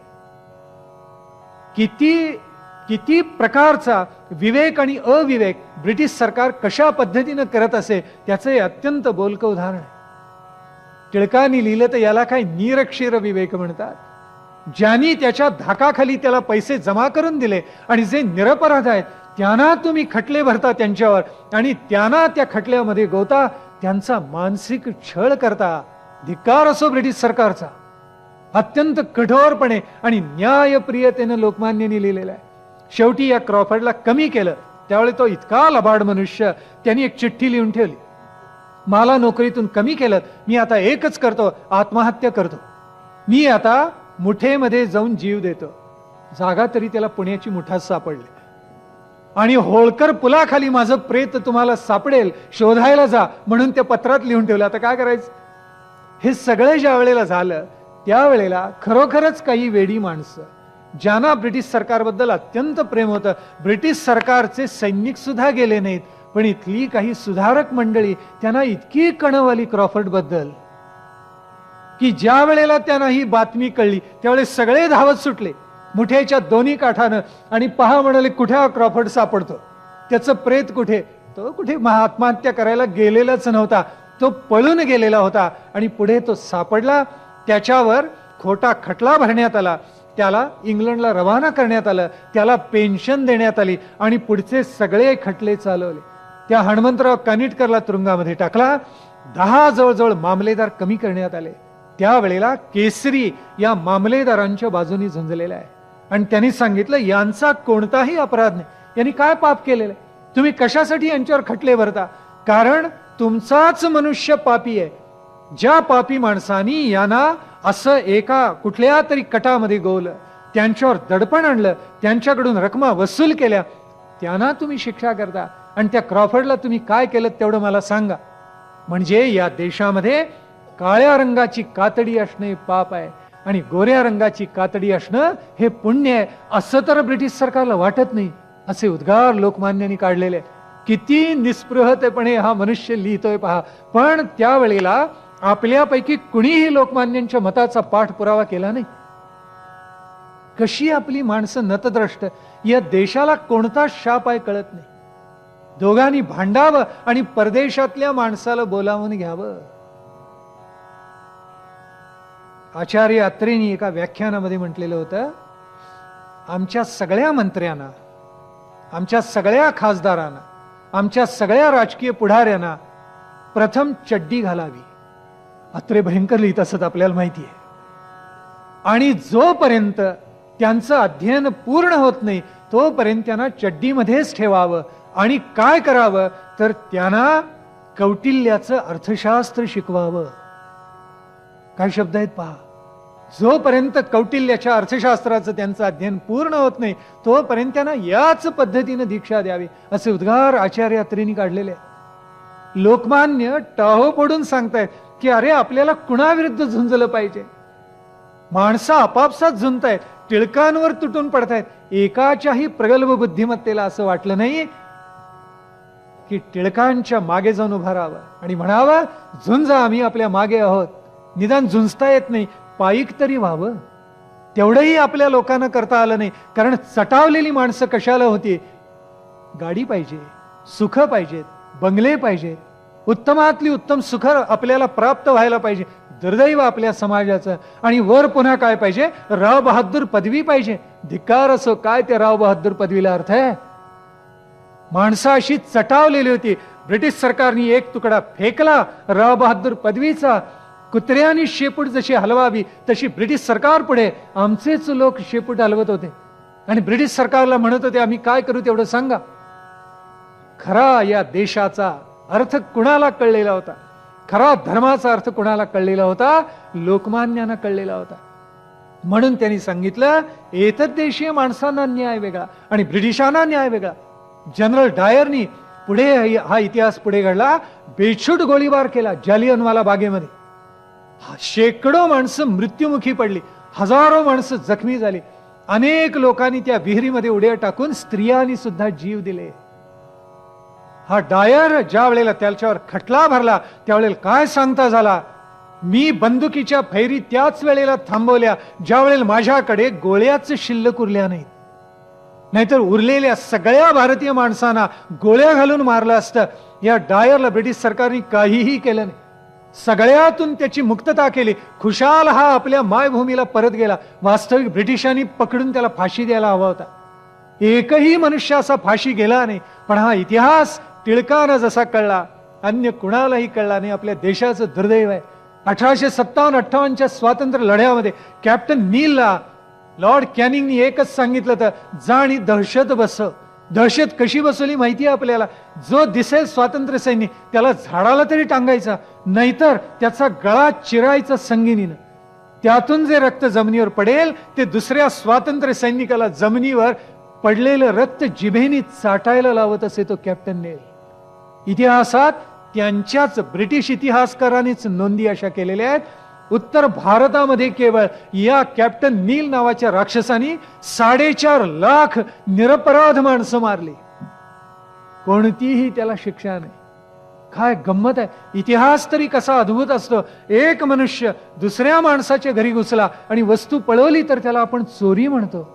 किती प्रकारचा विवेक आणि अविवेक ब्रिटिश सरकार कशा पद्धतीनं करत असे त्याचं हे अत्यंत बोलकं उदाहरण आहे. टिळकांनी लिहिलं तर याला काय निरक्षीर विवेक म्हणतात. ज्यांनी त्याच्या धाकाखाली त्याला पैसे जमा करून दिले आणि जे निरपराध आहेत त्यांना तुम्ही खटले भरता त्यांच्यावर आणि त्यांना त्या खटल्यामध्ये गोता, त्यांचा मानसिक छळ करता. धिक्कार असो ब्रिटिश सरकारचा. अत्यंत कठोरपणे आणि न्यायप्रियतेनं लोकमान्यांनी लिहिलेला आहे. शेवटी या क्रॉफर्डला कमी केलं. त्यावेळी तो इतका लबाड मनुष्य, त्यांनी एक चिठ्ठी लिहून ठेवली, मला नोकरीतून कमी केलं, मी आता एकच करतो, आत्महत्या करतो. मी आता मुठेमध्ये जाऊन जीव देतो. जागा तरी त्याला पुण्याची मुठात सापडली आणि होळकर पुलाखाली माझं प्रेत तुम्हाला सापडेल, शोधायला जा म्हणून त्या पत्रात लिहून ठेवलं. आता काय करायचं. हे सगळं ज्या वेळेला झालं त्यावेळेला खरोखरच काही वेडी माणसं, ज्यांना ब्रिटिश सरकारबद्दल अत्यंत प्रेम होतं, ब्रिटिश सरकारचे सैनिक सुद्धा गेले नाहीत, पण इथली काही सुधारक मंडळी त्यांना इतकी कणव आली क्रॉफर्ड बद्दल की ज्या वेळेला त्यांना ही बातमी कळली त्यावेळेस सगळे धावत सुटले मुठ्याच्या दोन्ही काठानं आणि पहा म्हणाले, कुठे हा क्रॉफर्ड सापडतो, त्याचं प्रेत कुठे. तो कुठे आत्महत्या करायला गेलेलाच नव्हता, तो पळून गेलेला होता आणि पुढे तो सापडला. त्याच्यावर खोटा खटला भरण्यात आला, त्याला इंग्लंडला रवाना करण्यात आलं, त्याला पेन्शन देण्यात आली आणि पुढचे सगळे खटले चालवले. त्या हनुमंतराव कानिटकरला तुरुंगामध्ये टाकला. 10 जवळजवळ मामलेदार कमी करण्यात आले. त्यावेळेला केसरी या मामलेदारांच्या बाजूनी झुंजलेला आहे आणि त्यांनी सांगितलं, यांचा कोणताही अपराध नाही, यांनी काय पाप केलेलं आहे, तुम्ही कशासाठी यांच्यावर खटले भरता. कारण तुमचाच मनुष्य पापी आहे. ज्या पापी माणसांनी यांना असं एका कुठल्या तरी कटामध्ये गोवलं, त्यांच्यावर दडपण आणलं, त्यांच्याकडून रकमा वसूल केल्या, त्यांना तुम्ही शिक्षा करता आणि त्या क्रॉफर्डला तुम्ही काय केलं तेवढं मला सांगा. म्हणजे या देशामध्ये काळ्या रंगाची कातडी असणे पाप आहे आणि गोऱ्या रंगाची कातडी असणं हे पुण्य आहे, असं तर ब्रिटिश सरकारला वाटत नाही. असे उद्गार लोकमान्यांनी काढलेले. किती निस्पृहतेपणे हा मनुष्य लिहितोय पहा. पण त्यावेळेला आपल्यापैकी कुणीही लोकमान्यांच्या मताचा पाठपुरावा केला नाही. कशी आपली माणसं नतद्रष्ट. या देशाला कोणता शाप आहे कळत नाही. दोघांनी भांडावं आणि परदेशातल्या माणसाला बोलावून घ्यावं. आचार्य अत्रेंनी एका व्याख्यानामध्ये म्हटलेलं होतं, आमच्या सगळ्या मंत्र्यांना, आमच्या सगळ्या खासदारांना, आमच्या सगळ्या राजकीय पुढाऱ्यांना प्रथम चड्डी घालावी. अत्रे भयंकर लिहित असत आपल्याला माहिती आहे. आणि जोपर्यंत त्यांचं अध्ययन पूर्ण होत नाही तोपर्यंत त्यांना चड्डीमध्येच ठेवावं. आणि काय करावं तर त्यांना कौटिल्याचं अर्थशास्त्र शिकवावं. काय शब्द आहेत पहा. जोपर्यंत कौटिल्याच्या अर्थशास्त्राचं त्यांचं अध्ययन पूर्ण होत नाही तोपर्यंत त्यांना याच पद्धतीने दीक्षा द्यावी, असे उद्गार आचार्य अत्रेंनी काढलेले. लोकमान्य टाहो पडून सांगतायत की अरे आपल्याला कुणाविरुद्ध झुंजलं पाहिजे. माणसं आपापसात झुंजतायत, टिळकांवर तुटून पडतायत. एकाच्याही प्रगल्भ बुद्धिमत्तेला असं वाटलं नाही की टिळकांच्या मागे जाऊन उभा राहावं आणि म्हणावं, झुंजा, आम्ही आपल्या मागे आहोत. निदान झुंजता येत नाही, पायीक तरी व्हावं. तेवढंही आपल्या लोकांना करता आलं नाही. कारण चटावलेली माणसं कशाला होती. गाडी पाहिजे, सुख पाहिजेत, बंगले पाहिजेत, उत्तमातली उत्तम सुख आपल्याला प्राप्त व्हायला पाहिजे. दुर्दैव आपल्या समाजाचं. आणि वर पुन्हा काय पाहिजे? राव बहादूर पदवी पाहिजे. धिक्कार असो, काय त्या राव बहादूर पदवीला अर्थ आहे? माणसं अशी चटावलेली होती. ब्रिटिश सरकारने एक तुकडा फेकला राव बहादूर पदवीचा. कुत्र्यानी शेपूट जशी हलवावी तशी ब्रिटिश सरकार पुढे आमचेच लोक शेपूट हलवत होते आणि ब्रिटिश सरकारला म्हणत होते, आम्ही काय करू तेवढं सांगा. खरा या देशाचा अर्थ कुणाला कळलेला होता? खरा धर्माचा अर्थ कुणाला कळलेला होता? लोकमान्यांना कळलेला होता. म्हणून त्यांनी सांगितलं, एतद्देशीय माणसांना न्याय वेगळा आणि ब्रिटिशांना न्याय वेगळा. जनरल डायरनी पुढे हा इतिहास पुढे घडला. बेछूट गोळीबार केला जालियनवाला बागेमध्ये. शेकडो माणसं मृत्युमुखी पडली, हजारो माणसं जखमी झाली. अनेक लोकांनी त्या विहिरीमध्ये उड्या टाकून स्त्रियांनी सुद्धा जीव दिले. हा डायर ज्या वेळेला त्याच्यावर खटला भरला त्यावेळेला काय सांगता झाला? मी बंदुकीच्या फैरी त्याच वेळेला थांबवल्या ज्या वेळेला माझ्याकडे गोळ्याच शिल्लक उरल्या नाहीत. नाहीतर उरलेल्या सगळ्या भारतीय माणसांना गोळ्या घालून मारलं असतं. या डायरला ब्रिटिश सरकारने काहीही केलं नाही. सगळ्यातून त्याची मुक्तता केली. खुशाल हा आपल्या मायभूमीला परत गेला. वास्तविक ब्रिटिशांनी पकडून त्याला फाशी द्यायला हवा होता. एकही मनुष्य असा फाशी गेला नाही. पण हा इतिहास टिळकांना जसा कळला अन्य कुणालाही कळला नाही. आपल्या देशाचं दुर्दैव आहे. 1857-58च्या स्वातंत्र्य लढ्यामध्ये कॅप्टन नीलला लॉर्ड कॅनिंगनी एकच सांगितलं तर, जा आणि दहशत बसव. दहशत कशी बसवली माहिती आहे आपल्याला? जो दिसेल स्वातंत्र्य सैनिक त्याला झाडाला तरी टांगायचा, नाहीतर त्याचा गळा चिरायचा संगिनीनं. त्यातून जे रक्त जमिनीवर पडेल ते दुसऱ्या स्वातंत्र्य सैनिकाला जमिनीवर पडलेलं रक्त जिभेनी चाटायला लावत असे तो कॅप्टन नील. इतिहासात त्यांच्याच ब्रिटिश इतिहासकारांनीच नोंदी अशा केलेल्या आहेत. उत्तर भारतामध्ये केवळ या कॅप्टन नील नावाच्या राक्षसानी 4.5 लाख निरपराध माणसं मारली. कोणतीही त्याला शिक्षा नाही. काय गंमत आहे! इतिहास तरी कसा अद्भुत असतो. एक मनुष्य दुसऱ्या माणसाच्या घरी घुसला आणि वस्तू पळवली तर त्याला आपण चोरी म्हणतो.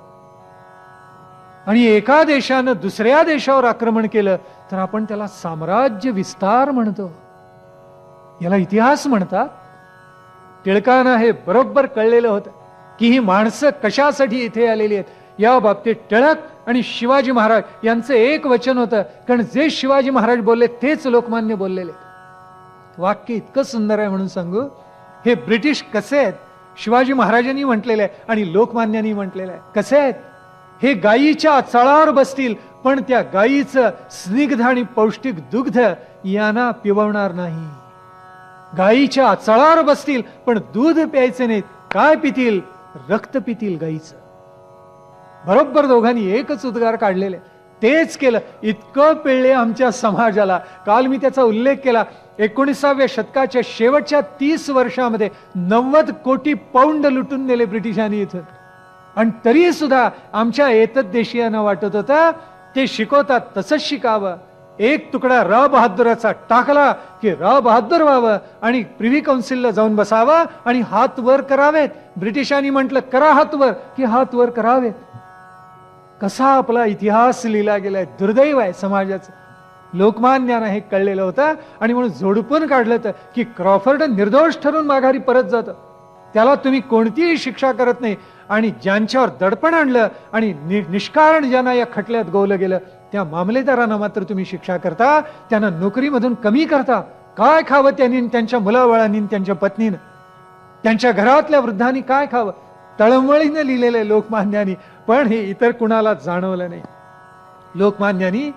आणि एका देशानं दुसऱ्या देशावर आक्रमण केलं तर आपण त्याला साम्राज्य विस्तार म्हणतो. याला इतिहास म्हणतात. टिळकांना हे बरोबर कळलेलं होतं की ही माणसं कशासाठी इथे आलेली आहेत. या बाबतीत टिळक आणि शिवाजी महाराज यांचं एक वचन होतं, कारण जे शिवाजी महाराज बोलले तेच लोकमान्य बोललेले. वाक्य इतकं सुंदर आहे म्हणून सांगू. हे ब्रिटिश कसे आहेत? शिवाजी महाराजांनी म्हटलेलं आहे आणि लोकमान्यांनी म्हटलेलं आहे. कसे आहेत? हे गायीच्या चाळावर बसतील पण त्या गायीचं स्निग्ध आणि पौष्टिक दुग्ध यांना पिववणार नाही. गायीच्या चाळावर बसतील पण दूध प्यायचे नाहीत. काय पितील? रक्त पितील गायीचं. बरोबर दोघांनी एकच उद्गार काढलेले. तेच केलं. इतकं पिळले आमच्या समाजाला. काल मी त्याचा उल्लेख केला. 19व्या शतकाच्या शेवटच्या 30 वर्षामध्ये 90 कोटी पाऊंड लुटून नेले ब्रिटिशांनी इथून. आणि तरी सुद्धा आमच्या एतद्देशीयांना वाटत होतं ते शिकवतात तसंच शिकावं. एक तुकडा राव बहादुराचा टाकला की राव बहादूर व्हावं आणि प्रिव्ही काउन्सिलला जाऊन बसावं आणि हात वर करावेत. ब्रिटिशांनी म्हटलं करा हात वर, की हात वर करावेत. कसा आपला इतिहास लिहिला गेलाय. दुर्दैव आहे समाजाचं. लोकमान्यांना हे कळलेलं होतं आणि म्हणून जोडपून काढलं तर की क्रॉफर्ड निर्दोष ठरून माघारी परत जातं. त्याला तुम्ही कोणतीही शिक्षा करत नाही. आणि ज्यांच्यावर दडपण आणलं आणि निष्कारण ज्यांना या खटल्यात गोवलं गेलं त्या मामलेदारांना मात्र तुम्ही शिक्षा करता. त्यांना नोकरीमधून कमी करता. काय खावं त्यांनी, त्यांच्या मुलाबाळांनी, त्यांच्या पत्नीनं, त्यांच्या घरातल्या वृद्धांनी काय खावं? तळमळीने लिहिलेलं लोकमान्यांनी. पण हे इतर कुणाला जाणवलं नाही. लोकमान्यांनी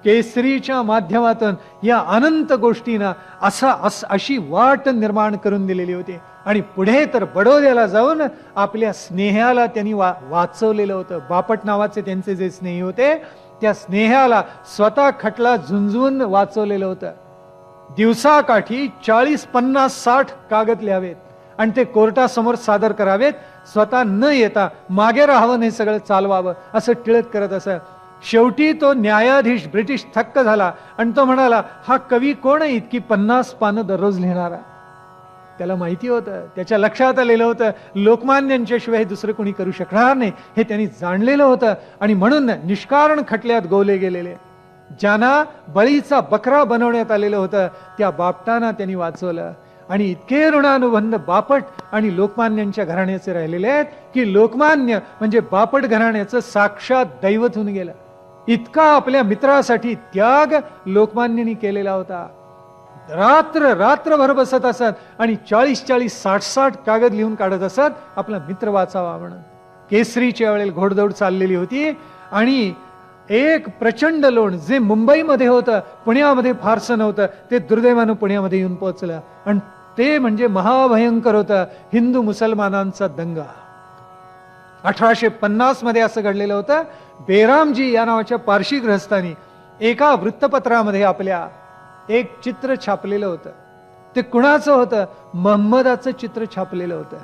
केसरीच्या माध्यमातून या अनंत गोष्टींना अशी वाट निर्माण करून दिलेली होती. आणि पुढे तर बडोद्याला जाऊन आपल्या स्नेहाला त्यांनी वाचवलेलं होतं. बापट नावाचे त्यांचे जे स्नेही होते त्या स्नेहाला स्वतः खटला झुंजवून वाचवलेलं होतं. दिवसाकाठी 40, 50, 60 कागद लिहावेत आणि ते कोर्टासमोर सादर करावेत. स्वतः न येता मागे राहावं, हे सगळं चालवावं असं टिळक करत असं. शेवटी तो न्यायाधीश ब्रिटिश थक्क झाला आणि तो म्हणाला, हा कवी कोण आहे इतकी 50 पानं दररोज लिहिणारा? त्याला माहिती होतं, त्याच्या लक्षात आलेलं होतं लोकमान्यांच्याशिवाय हे दुसरं कोणी करू शकणार नाही हे त्यांनी जाणलेलं होतं. आणि म्हणून निष्कारण खटल्यात गोवले गेलेले. ज्यांना बळीचा बकरा बनवण्यात आलेलं होतं त्या बापटांना त्यांनी वाचवलं. आणि इतके ऋणानुबंध बापट आणि लोकमान्यांच्या घराण्याचे राहिलेले आहेत की लोकमान्य म्हणजे बापट घराण्याचं साक्षात दैवत होऊन गेलं. इतका आपल्या मित्रासाठी त्याग लोकमान्यांनी केलेला होता. रात्रभर बसत असत आणि 40-40, 60-60 कागद लिहून काढत असत आपला मित्र वाचावा म्हणून. केसरीच्या वेळेला घोडदौड चाललेली होती आणि एक प्रचंड लोण जे मुंबईमध्ये होतं, पुण्यामध्ये फारसं नव्हतं, ते दुर्दैवानं पुण्यामध्ये येऊन पोहोचलं. आणि ते म्हणजे महाभयंकर होतं हिंदू मुसलमानांचा दंगा. 1850 मध्ये असं घडलेलं होतं. बेरामजी या नावाच्या पारशी ग्रहस्थांनी एका वृत्तपत्रामध्ये आपल्या एक चित्र छापलेलं होतं. ते कुणाचं होतं? महम्मदाचं चित्र छापलेलं होतं.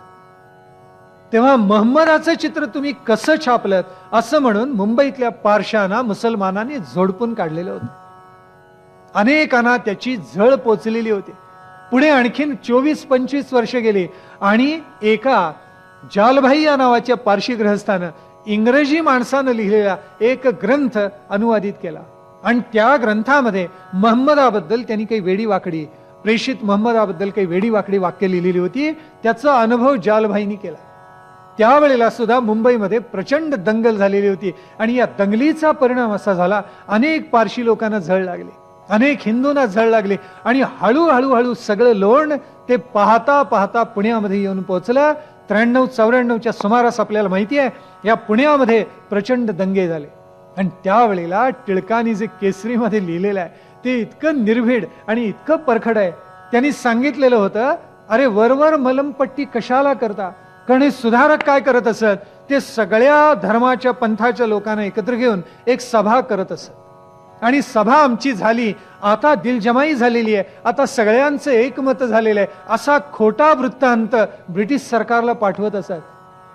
तेव्हा महम्मदाचं चित्र तुम्ही कसं छापलं असं म्हणून मुंबईतल्या पारशांना मुसलमानांनी झोडपून काढलेलं होतं. अनेकांना त्याची झळ पोचलेली होती. पुढे आणखीन 24-25 वर्ष गेली आणि एका जालभाई या नावाच्या पारशी ग्रहस्थानं इंग्रजी माणसानं लिहिलेला एक ग्रंथ अनुवादित केला. आणि त्या ग्रंथामध्ये महम्मदाबद्दल त्यांनी काही वेडीवाकडी, प्रेषित महम्मदाबद्दल काही वेडीवाकडी वाक्य लिहिलेली होती. त्याचा अनुभव जालभाईनी केला. त्यावेळेला सुद्धा मुंबईमध्ये प्रचंड दंगल झालेली होती आणि या दंगलीचा परिणाम असा झाला, अनेक पारशी लोकांना झळ लागली, अनेक हिंदूंना झळ लागली आणि हळूहळू सगळं लोण ते पाहता पाहता पुण्यामध्ये येऊन पोहोचलं. 93-94च्या सुमारास आपल्याला माहिती आहे या पुण्यामध्ये प्रचंड दंगे झाले. आणि त्यावेळेला टिळकांनी जे केसरीमध्ये लिहिलेलं आहे ते इतकं निर्भीड आणि इतकं परखड आहे. त्यांनी सांगितलेलं होतं, अरे वरवर मलमपट्टी कशाला करता? कारण हे सुधारक काय करत असत, ते सगळ्या धर्माच्या पंथाच्या लोकांना एकत्र घेऊन एक सभा करत असत. आणि सभा आमची झाली, आता दिलजमाई झालेली आहे, आता सगळ्यांचं एकमत झालेलं आहे, असा खोटा वृत्तांत ब्रिटिश सरकारला पाठवत असत.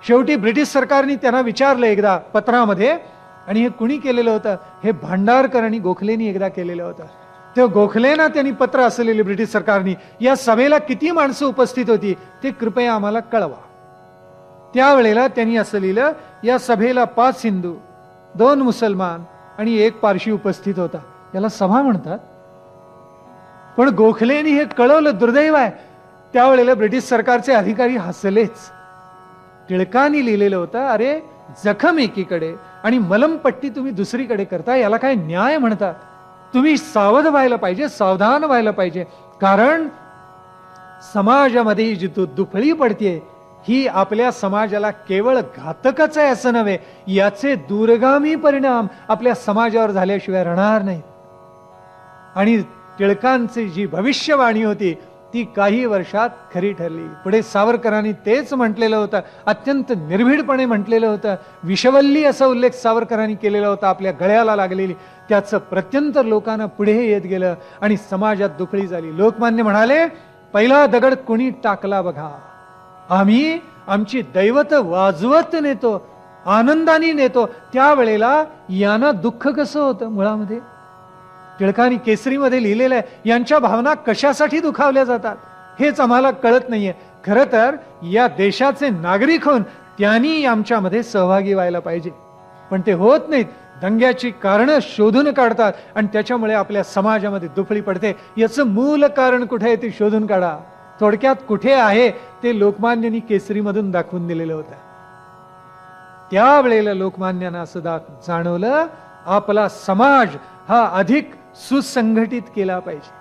शेवटी ब्रिटिश सरकारने त्यांना विचारलं एकदा पत्रामध्ये, आणि हे कुणी केलेलं होतं? हे भांडारकर आणि गोखलेंनी एकदा केलेलं होतं. ते गोखलेंना त्यांनी पत्र असं लिहिलं ब्रिटिश सरकारने, या सभेला किती माणसं उपस्थित होती ते कृपया आम्हाला कळवा. त्यावेळेला त्यांनी असं लिहिलं, या सभेला 5 हिंदू, 2 मुसलमान आणि 1 पारशी उपस्थित होता. याला सभा म्हणतात. पण गोखलेंनी हे कळवलं. दुर्दैव आहे, त्यावेळेला ब्रिटिश सरकारचे अधिकारी हसलेच. टिळकांनी लिहिलेलं होतं, अरे जखम एकीकडे आणि मलमपट्टी तुम्ही दुसरीकडे करता, याला काय न्याय म्हणतात? तुम्ही सावध व्हायला पाहिजे, सावधान व्हायला पाहिजे. कारण समाजामध्ये जी दुफळी पडते ही आपल्या समाजाला केवळ घातकच आहे असं नव्हे, याचे दूरगामी परिणाम आपल्या समाजावर झाल्याशिवाय राहणार नाही. आणि टिळकांची जी भविष्यवाणी होती ती काही वर्षात खरी ठरली. पुढे सावरकरांनी तेच म्हटलेलं होतं, अत्यंत निर्भीडपणे म्हटलेलं होतं. विषवल्ली असा उल्लेख सावरकरांनी केलेला होता आपल्या गळ्याला लागलेली. त्याचं प्रत्यंतर लोकांना पुढे येत गेलं आणि समाजात दुफळी झाली. लोकमान्य म्हणाले, पहिला दगड कोणी टाकला बघा, आम्ही आमची दैवत वाजवत नेतो, आनंदाने नेतो. त्यावेळेला यांना दुःख कसं होतं मुळामध्ये? टिळकांनी केसरीमध्ये लिहिलेलं आहे, यांच्या भावना कशासाठी दुखावल्या जातात हेच आम्हाला कळत नाहीये. खरं तर या देशाचे नागरिक होऊन त्यांनी आमच्यामध्ये सहभागी व्हायला पाहिजे, पण ते होत नाहीत. दंग्याची कारणं शोधून काढतात आणि त्याच्यामुळे आपल्या समाजामध्ये दुफळी पडते. याचं मूल कारण कुठे आहे ते शोधून काढा. थोडक्यात कुठे आहे ते लोकमान्यांनी केसरीमधून दाखवून दिलेलं होतं. त्यावेळेला लोकमान्यांना असं जाणवलं, आपला समाज हा अधिक सुसंघटित केला पाहिजे,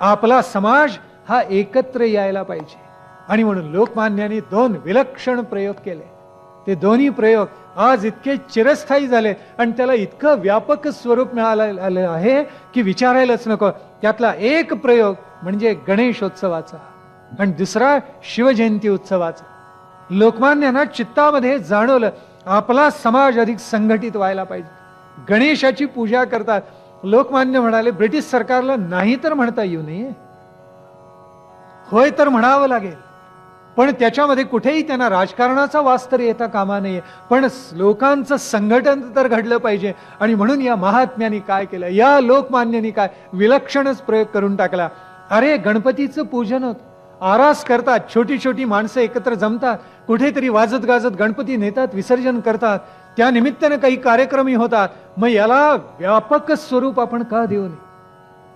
आपला समाज हा एकत्र यायला पाहिजे. आणि म्हणून लोकमान्यांनी 2 विलक्षण प्रयोग केले. ते दोन्ही प्रयोग आज इतके चिरस्थायी झाले आणि त्याला इतकं व्यापक स्वरूप मिळालं आहे की विचारायलाच नको. त्यातला एक प्रयोग म्हणजे गणेशोत्सवाचा आणि दुसरा शिवजयंती उत्सवाचा. लोकमान्यांना चित्तामध्ये जाणवलं, आपला समाज अधिक संघटित व्हायला पाहिजे. गणेशाची पूजा करतात. लोकमान्य म्हणाले, ब्रिटिश सरकारला नाही तर म्हणता येऊ नये, होय तर म्हणावं लागेल, पण त्याच्यामध्ये कुठेही त्यांना राजकारणाचा वास तर येता कामा नये, पण लोकांचं संघटन तर घडलं पाहिजे. आणि म्हणून या महात्म्यांनी काय केलं, या लोकमान्यांनी काय विलक्षणच प्रयोग करून टाकला. अरे गणपतीचं पूजन होत, आरास करतात, छोटी छोटी माणसं एकत्र जमतात, कुठेतरी वाजत गाजत गणपती नेतात, विसर्जन करतात. त्या निमित्तानं काही कार्यक्रमही होतात. मग याला व्यापक स्वरूप आपण का देऊ नये?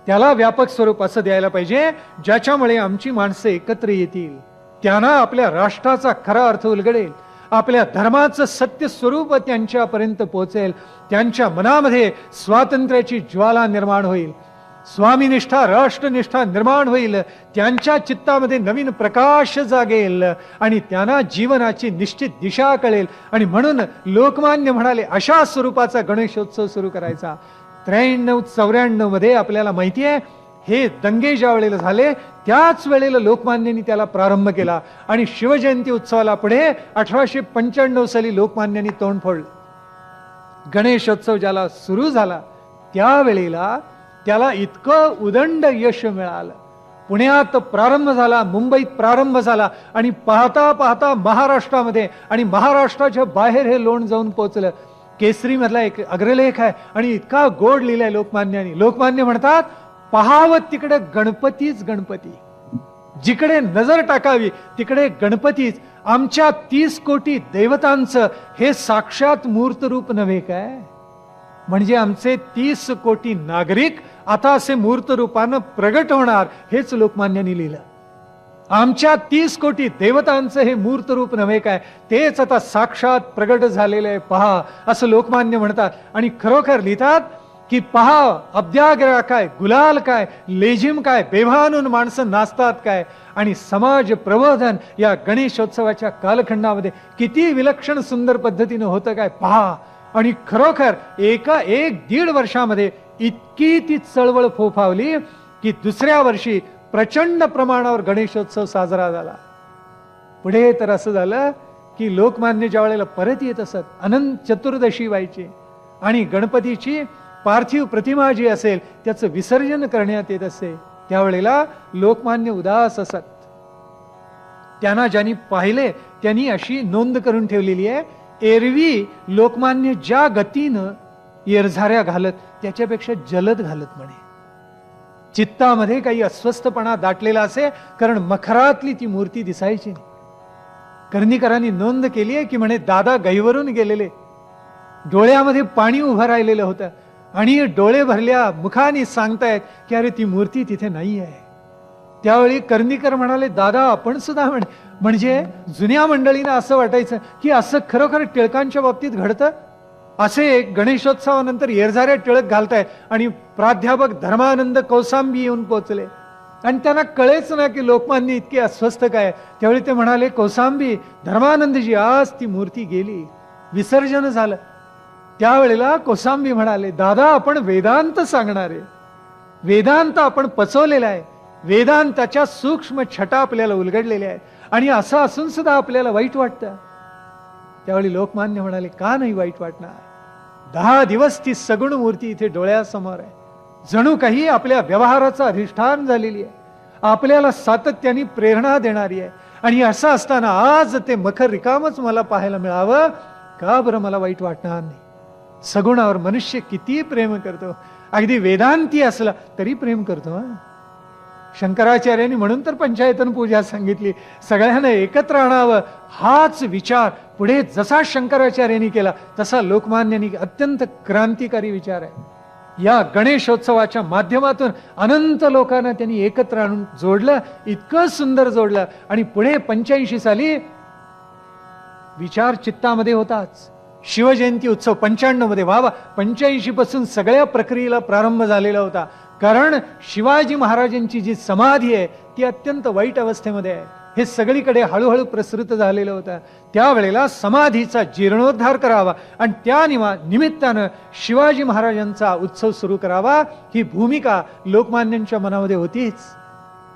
त्याला व्यापक स्वरूप असं द्यायला पाहिजे ज्याच्यामुळे आमची माणसं एकत्र येतील, त्यांना आपल्या राष्ट्राचा खरा अर्थ उलगडेल, आपल्या धर्माचं सत्य स्वरूप त्यांच्यापर्यंत पोहोचेल, त्यांच्या मनामध्ये स्वातंत्र्याची ज्वाला निर्माण होईल, स्वामीनिष्ठा राष्ट्रनिष्ठा निर्माण होईल, त्यांच्या चित्तामध्ये नवीन प्रकाश जागेल आणि त्यांना जीवनाची निश्चित दिशा कळेल. आणि म्हणून लोकमान्य म्हणाले अशा स्वरूपाचा गणेशोत्सव सुरू करायचा. 93-94 मध्ये आपल्याला माहिती आहे हे दंगे ज्या वेळेला झाले त्याच वेळेला लोकमान्यांनी त्याला प्रारंभ केला आणि शिवजयंती उत्सवाला पुढे 1895 साली लोकमान्यांनी तोंड फोडलं. गणेशोत्सव ज्याला सुरू झाला त्यावेळेला त्याला इतकं उदंड यश मिळालं. पुण्यात प्रारंभ झाला, मुंबईत प्रारंभ झाला आणि पाहता पाहता महाराष्ट्रामध्ये आणि महाराष्ट्राच्या बाहेर हे लोण जाऊन पोहोचलं. केसरी मधला एक अग्रलेख आहे आणि इतका गोड लिहिलाय लोकमान्यांनी. लोकमान्य म्हणतात पहावं तिकडे गणपतीच गणपती, जिकडे नजर टाकावी तिकडे गणपतीच. आमच्या 30 कोटी देवतांचं हे साक्षात मूर्त रूप नव्हे काय? म्हणजे आमचे 30 कोटी नागरिक आता असे मूर्त रूपानं प्रगट होणार, हेच लोकमान्यांनी लिहिलं. आमच्या 30 कोटी देवतांचं हे मूर्त रूप नव्हे काय, तेच आता साक्षात प्रगट झालेलं आहे पहा, असं लोकमान्य म्हणतात. आणि खरोखर लिहितात की पहा अब्द्याग्रा काय, गुलाल काय, लेझिम काय, बेभानून माणसं नाचतात काय, आणि समाज प्रबोधन या गणेशोत्सवाच्या कालखंडामध्ये किती विलक्षण सुंदर पद्धतीनं होतं काय पहा. आणि खरोखर 1-1.5 वर्षामध्ये इतकी ती चळवळ फोफावली की दुसऱ्या वर्षी प्रचंड प्रमाणावर गणेशोत्सव साजरा झाला. पुढे तर असं झालं की लोकमान्य ज्या वेळेला परत येत असत, अनंत चतुर्दशी व्हायची आणि गणपतीची पार्थिव प्रतिमा जी असेल त्याचं विसर्जन करण्यात येत असे, त्यावेळेला लोकमान्य उदास असत. त्यांना ज्यांनी पाहिले त्यांनी अशी नोंद करून ठेवलेली आहे, एरवी लोकमान्य ज्या गतीनं येरझाऱ्या घालत त्याच्यापेक्षा जलद घालत म्हणे. चित्तामध्ये काही अस्वस्थपणा दाटलेला असे, कारण मखरातली ती मूर्ती दिसायची नाही. कर्णिकरांनी नोंद केली आहे की म्हणे दादा गैवरून गेलेले, डोळ्यामध्ये पाणी उभं राहिलेलं होतं आणि डोळे भरल्या मुखाने सांगतायत की अरे ती मूर्ती तिथे नाही आहे. त्यावेळी कर्णिकर म्हणाले दादा आपण सुद्धा म्हणजे जुन्या मंडळींना असं वाटायचं की असं खरोखर टिळकांच्या बाबतीत घडतं. असे गणेशोत्सवानंतर येरझाऱ्या टिळक घालतायत आणि प्राध्यापक धर्मानंद कौसांबी येऊन पोहोचले आणि त्यांना कळेच ना की लोकमान्य इतके अस्वस्थ काय. त्यावेळी ते म्हणाले कौसांबी धर्मानंदजी आज ती मूर्ती गेली, विसर्जन झालं. त्यावेळेला कौसांबी म्हणाले दादा आपण वेदांत सांगणारे, वेदांत आपण पचवलेला आहे, वेदांताच्या सूक्ष्म छटा आपल्याला उलगडलेल्या आहेत आणि असं असून सुद्धा आपल्याला वाईट वाटतं. त्यावेळी लोकमान्य म्हणाले का नाही वाईट वाटणार, 10 दिवस ती सगुण मूर्ती इथे डोळ्यासमोर आहे, जणू काही आपल्या व्यवहाराचं अधिष्ठान झालेली आहे, आपल्याला सातत्याने प्रेरणा देणारी आहे. आणि असं असताना आज ते मखर रिकामच मला पाहायला मिळावं का बरं मला वाईट वाटणार नाही. सगुणावर मनुष्य किती प्रेम करतो, अगदी वेदांती असला तरी प्रेम करतो. शंकराचार्यांनी म्हणून तर पंचायतन पूजा सांगितली, सगळ्यांना एकत्र आणावं हाच विचार पुढे जसा शंकराचार्यांनी केला तसा लोकमान्यांनी अत्यंत क्रांतिकारी विचार आहे. या गणेशोत्सवाच्या माध्यमातून अनंत लोकांना त्यांनी एकत्र आणून जोडलं, इतकं सुंदर जोडलं. आणि पुढे 85 साली विचार चित्तामध्ये होताच, शिवजयंती उत्सव 95 मध्ये व्हावा. 85 पासून सगळ्या प्रक्रियेला प्रारंभ झालेला होता, कारण शिवाजी महाराजांची जी समाधी आहे ती अत्यंत वाईट अवस्थेमध्ये आहे, हे सगळीकडे हळूहळू प्रसृत झालेलं होतं. त्यावेळेला समाधीचा जीर्णोद्धार करावा आणि त्या निमित्तानं शिवाजी महाराजांचा उत्सव सुरू करावा ही भूमिका लोकमान्यांच्या मनामध्ये होतीच.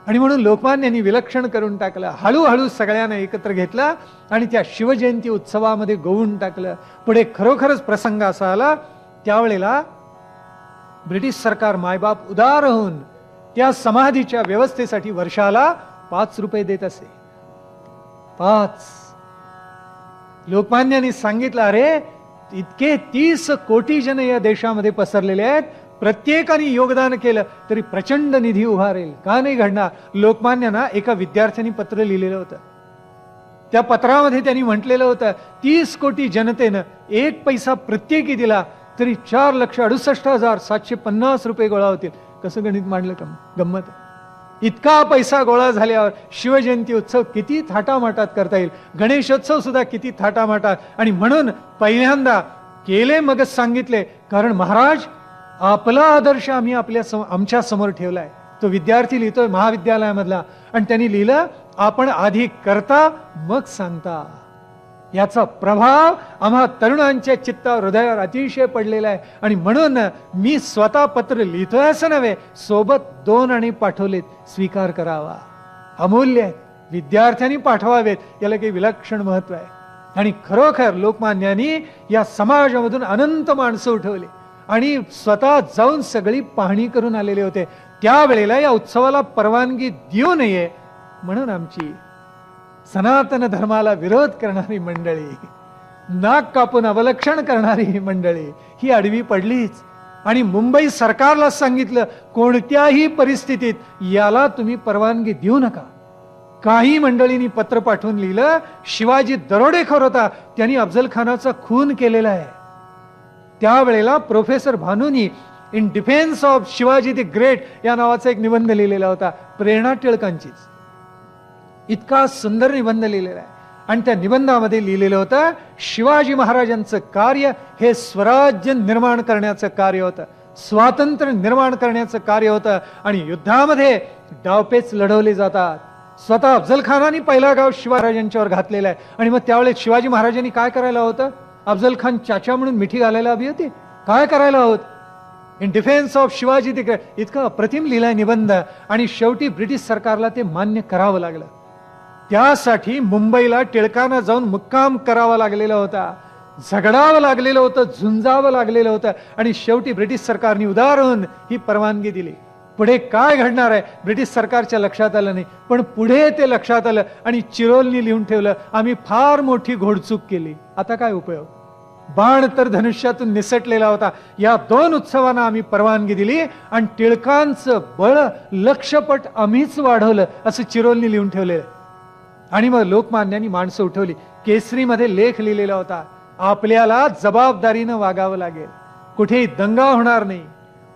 आणि म्हणून लोकमान्यांनी विलक्षण करून टाकलं, हळूहळू सगळ्यांना एकत्र घेतलं आणि त्या शिवजयंती उत्सवामध्ये गोवून टाकलं. पुढे खरोखरच प्रसंग असा आला, त्यावेळेला ब्रिटिश सरकार मायबाप उदार होऊन त्या समाधीच्या व्यवस्थेसाठी वर्षाला 5 रुपये देत असे. 5. लोकमान्यांनी सांगितलं अरे इतके 30 कोटी जन या देशामध्ये पसरलेले आहेत, प्रत्येकाने योगदान केलं तरी प्रचंड निधी उभा राहील, का नाही घडणार. लोकमान्यांना एका विद्यार्थ्यांनी पत्र लिहिलेलं होतं त्या पत्रामध्ये त्यांनी म्हटलेलं होतं 30 कोटी जनतेनं 1 पैसा प्रत्येकी दिला तरी 4,68,750 रुपये गोळा होतील. कसं गणित मांडलं गंमत आहे. इतका पैसा गोळा झाल्यावर शिवजयंती उत्सव किती थाटामाटात करता येईल, गणेशोत्सव सुद्धा किती थाटामाटात. आणि म्हणून पहिल्यांदा केले मगच सांगितले, कारण महाराज आपला आदर्श आम्ही आमच्या समोर ठेवलाय. तो विद्यार्थी लिहितोय महाविद्यालयामधला, आणि त्यांनी लिहिलं आपण आधी करता मग सांगता. याचा प्रभाव आम्हा तरुणांच्या चित्तावर हृदयावर अतिशय पडलेला आहे. आणि म्हणून मी स्वतः पत्र लिहितोय असं नव्हे, सोबत 2 आणि पाठवलेत, स्वीकार करावा. अमूल्य आहेत, विद्यार्थ्यांनी पाठवावेत, याला काही विलक्षण महत्व आहे. आणि खरोखर लोकमान्यांनी या समाजामधून अनंत माणसं उठवली आणि स्वतः जाऊन सगळी पाहणी करून आलेले होते. त्यावेळेला या उत्सवाला परवानगी देऊ नये म्हणून आमची सनातन धर्माला विरोध करणारी मंडळी, नाक कापून अवलक्षण करणारी मंडळी ही आडवी पडलीच. आणि मुंबई सरकारला सांगितलं कोणत्याही परिस्थितीत याला तुम्ही परवानगी देऊ नका. काही मंडळींनी पत्र पाठवून लिहिलं शिवाजी दरोडेखोर होता, त्यांनी अफजल खानाचा खून केलेला आहे. त्यावेळेला प्रोफेसर भानूनी in defence of Shivaji the great या नावाचा एक निबंध लिहिलेला होता, प्रेरणा टिळकांचीच. इतका सुंदर निबंध लिहिलेला आहे. आणि त्या निबंधामध्ये लिहिलेलं होतं शिवाजी महाराजांचं कार्य हे स्वराज्य निर्माण करण्याचं कार्य होतं, स्वातंत्र्य निर्माण करण्याचं कार्य होतं. आणि युद्धामध्ये डावपेच लढवले जातात. स्वतः अफजल खानाने पहिला गाव शिवाजीराजांच्यावर घातलेला आहे. आणि मग त्यावेळेस शिवाजी महाराजांनी काय करायला होतं? अफजल खान चाचा म्हणून मिठी घालायला हवी होती? काय करायला होत? In defence of Shivaji the great इतका अप्रतिम लिहिलाय निबंध. आणि शेवटी ब्रिटिश सरकारला ते मान्य करावं लागलं. त्यासाठी मुंबईला टिळकांना जाऊन मुक्काम करावा लागलेला होता, झगडावं लागलेलं होतं, झुंजावं लागलेलं होतं. आणि शेवटी ब्रिटिश सरकारने उदार होऊन ही परवानगी दिली. पुढे काय घडणार आहे ब्रिटिश सरकारच्या लक्षात आलं नाही, पण पुढे ते लक्षात आलं आणि चिरोलनी लिहून ठेवलं आम्ही फार मोठी घोडचूक केली. आता काय उपयोग? बाण तर धनुष्यातून निसटलेला होता. या 2 उत्सवांना आम्ही परवानगी दिली आणि टिळकांचं बळ लक्षपट आम्हीच वाढवलं असं चिरोलनी लिहून ठेवलेलं. आणि मग लोकमान्यांनी माणसं उठवली. केसरीमध्ये लेख लिहिलेला होता, आपल्याला जबाबदारीनं वागावं लागेल, कुठेही दंगा होणार नाही,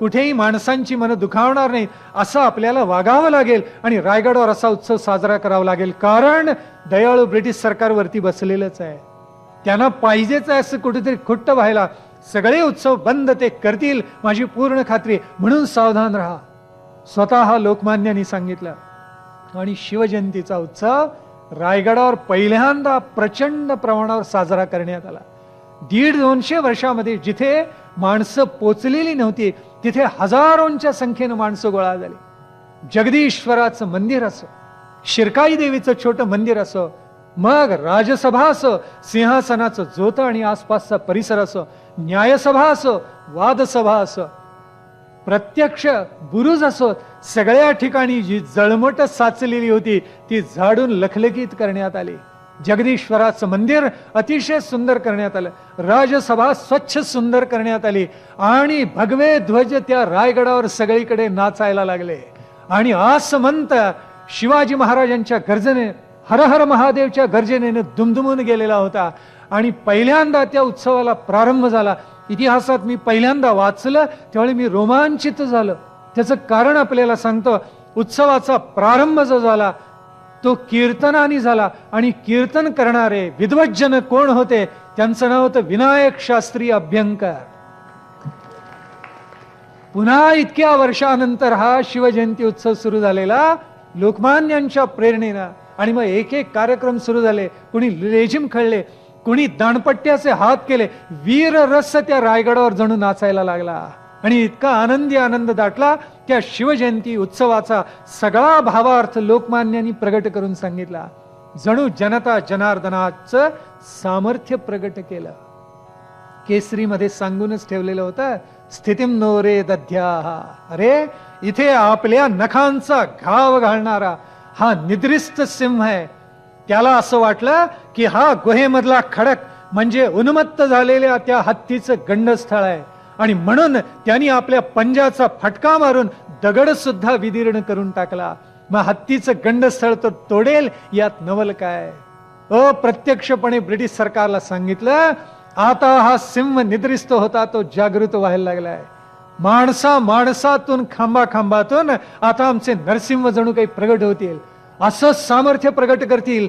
कुठेही माणसांची मनं दुखावणार नाही, असं आपल्याला वागावं लागेल. आणि रायगडावर असा उत्सव साजरा करावा लागेल, कारण दयाळू ब्रिटिश सरकारवरती बसलेलंच आहे, त्यांना पाहिजेच आहे असं कुठेतरी खुट्ट व्हायला. सगळे उत्सव बंद ते करतील माझी पूर्ण खात्री, म्हणून सावधान राहा, स्वतः लोकमान्यांनी सांगितलं. आणि शिवजयंतीचा उत्सव रायगडावर पहिल्यांदा प्रचंड प्रमाणावर साजरा करण्यात आला. 150-200 वर्षामध्ये जिथे माणसं पोचलेली नव्हती तिथे हजारोंच्या संख्येनं माणसं गोळा झाली. जगदीश्वराचं मंदिर असो, शिरकाई देवीचं छोटं मंदिर असो, मग राजसभा असो, सिंहासनाचं जोत आणि आसपासचा परिसर असो, न्यायसभा असो, वादसभा असो, प्रत्यक्ष बुरुज असो, सगळ्या ठिकाणी जी जळमट साचलेली होती ती झाडून लखलखीत करण्यात आली. जगदीश्वराचं मंदिर अतिशय सुंदर करण्यात आलं, राजसभा स्वच्छ सुंदर करण्यात आली. आणि भगवे ध्वज त्या रायगडावर सगळीकडे नाचायला लागले. आणि आसमंत शिवाजी महाराजांच्या गर्जने, हर हर महादेवच्या गर्जनेने दुमदुमून गेलेला होता. आणि पहिल्यांदा त्या उत्सवाला प्रारंभ झाला. इतिहासात मी पहिल्यांदा वाचलं त्यावेळी मी रोमांचित झालं. त्याचं कारण आपल्याला सांगतो. उत्सवाचा प्रारंभ जो झाला तो कीर्तनाने झाला. आणि कीर्तन करणारे विद्वज्जन कोण होते? त्यांचं नाव होतं विनायक शास्त्री अभ्यंकर. पुन्हा इतक्या वर्षानंतर हा शिवजयंती उत्सव सुरू झालेला लोकमान्यांच्या प्रेरणेनं. आणि मग एक एक कार्यक्रम सुरू झाले. कुणी लेझिम खेळले, कुणी दाणपट्ट्याचे हात केले. वीर रस त्या रायगडावर जणू नाचायला लागला. आणि इतका आनंदी आनंद दाटला. त्या शिवजयंती उत्सवाचा सगळा भावार्थ लोकमान्यांनी प्रगट करून सांगितला. जणू जनता जनार्दनाचं सामर्थ्य प्रगट केलं. केसरीमध्ये सांगूनच ठेवलेलं होतं, स्थितीम नो रे दध्याहा. अरे इथे आपल्या नखांचा घाव घालणारा हा निद्रिस्त सिंह आहे. त्याला असं वाटलं की हा गुहेमधला खडक म्हणजे उन्मत्त झालेल्या त्या हत्तीचं गंडस्थळ आहे. आणि म्हणून त्यांनी आपल्या पंजाचा फटका मारून दगड सुद्धा विदीर्ण करून टाकला. मग हत्तीचं गंडस्थळ तो तोडेल यात नवल काय? अप्रत्यक्षपणे ब्रिटिश सरकारला सांगितलं, आता हा सिंह निद्रिस्त होता तो जागृत व्हायला लागलाय. माणसातून खांबातून आता आमचे नरसिंह जणू काही प्रगट होतील, असं सामर्थ्य प्रगट करतील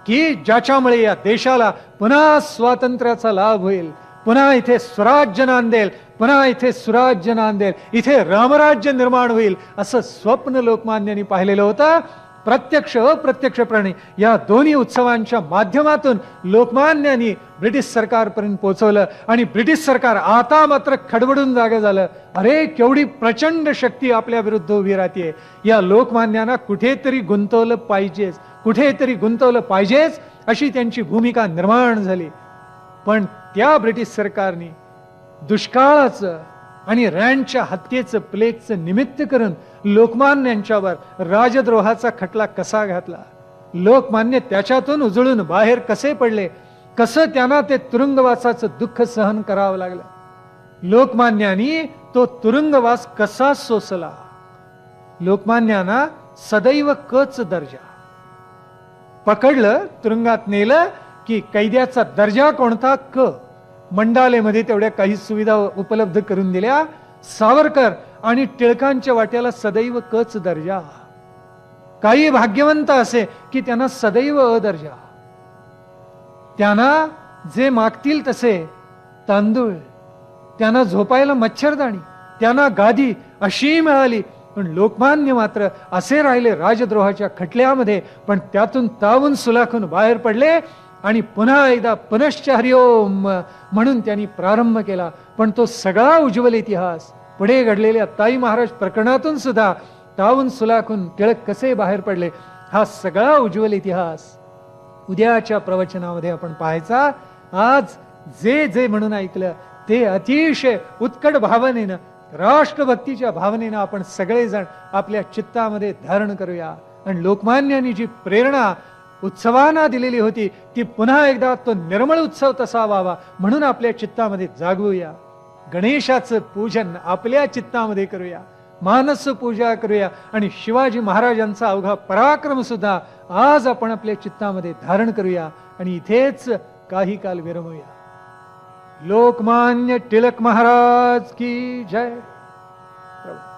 की ज्याच्यामुळे या देशाला पुन्हा स्वातंत्र्याचा लाभ होईल, पुन्हा इथे स्वराज्य नांदेल, पुन्हा इथे सुराज्य नांदेल, इथे रामराज्य निर्माण होईल, असं स्वप्न लोकमान्यांनी पाहिलेलं होतं. प्रत्यक्ष अप्रत्यक्षपणे या दोन्ही उत्सवांच्या माध्यमातून लोकमान्यांनी ब्रिटिश सरकारपर्यंत पोहोचवलं. आणि ब्रिटिश सरकार आता मात्र खडबडून जागे झालं. अरे, केवढी प्रचंड शक्ती आपल्या विरुद्ध उभी राहते, या लोकमान्यांना कुठेतरी गुंतवलं पाहिजेच अशी त्यांची भूमिका निर्माण झाली. पण त्या ब्रिटिश सरकारने दुष्काळाचं आणि रॅनच्या हत्येचं, प्लेगचं निमित्त करून लोकमान्यांच्यावर राजद्रोहाचा खटला कसा घातला, लोकमान्य त्याच्यातून उजळून बाहेर कसे पडले, कसं त्यांना ते तुरुंगवासाचं दुःख सहन करावं लागलं, लोकमान्यांनी तो तुरुंगवास कसा सोसला. लोकमान्यांना सदैव कच दर्जा, पकडलं तुरुंगात नेलं की कैद्याचा दर्जा कोणता, क. मंडालेमध्ये तेवढ्या काही सुविधा उपलब्ध करून दिल्या. सावरकर आणि टिळकांच्या वाट्याला सदैव कच दर्जा. काही भाग्यवंत असे की त्यांना सदैव अदर्जा. त्यांना जे मागतील तसे तांदूळ, त्यांना झोपायला मच्छरदाणी, त्यांना गादी अशी मिळाली. पण लोकमान्य मात्र असे राहिले राजद्रोहाच्या खटल्यामध्ये, पण त्यातून तावून सुलाखून बाहेर पडले आणि पुन्हा एकदा पुनश्च हरिओम म्हणून त्यांनी प्रारंभ केला. पण तो सगळा उज्ज्वल इतिहास पुढे घडलेल्या ताई महाराज प्रकरणातून सुद्धा तावून सुलाखून टिळक कसे बाहेर पडले, हा सगळा उज्ज्वल इतिहास उद्याच्या प्रवचनामध्ये आपण पाहायचा. आज जे जे म्हणून ऐकलं ते अतिशय उत्कट भावनेनं, राष्ट्रभक्तीच्या भावनेनं आपण सगळेजण आपल्या चित्तामध्ये धारण करूया. आणि लोकमान्यांनी जी प्रेरणा उत्सवांना दिलेली होती ती पुन्हा एकदा तो निर्मळ उत्सव तसा व्हावा म्हणून आपल्या चित्तामध्ये जागवूया. गणेशाचं पूजन आपल्या चित्तामध्ये करूया, मानस पूजा करूया आणि शिवाजी महाराजांचा अवघा पराक्रम सुद्धा आज आपण आपल्या चित्तामध्ये धारण करूया आणि इथेच काही काल विरमूया. लोकमान्य टिळक महाराज की जय. प्रभू.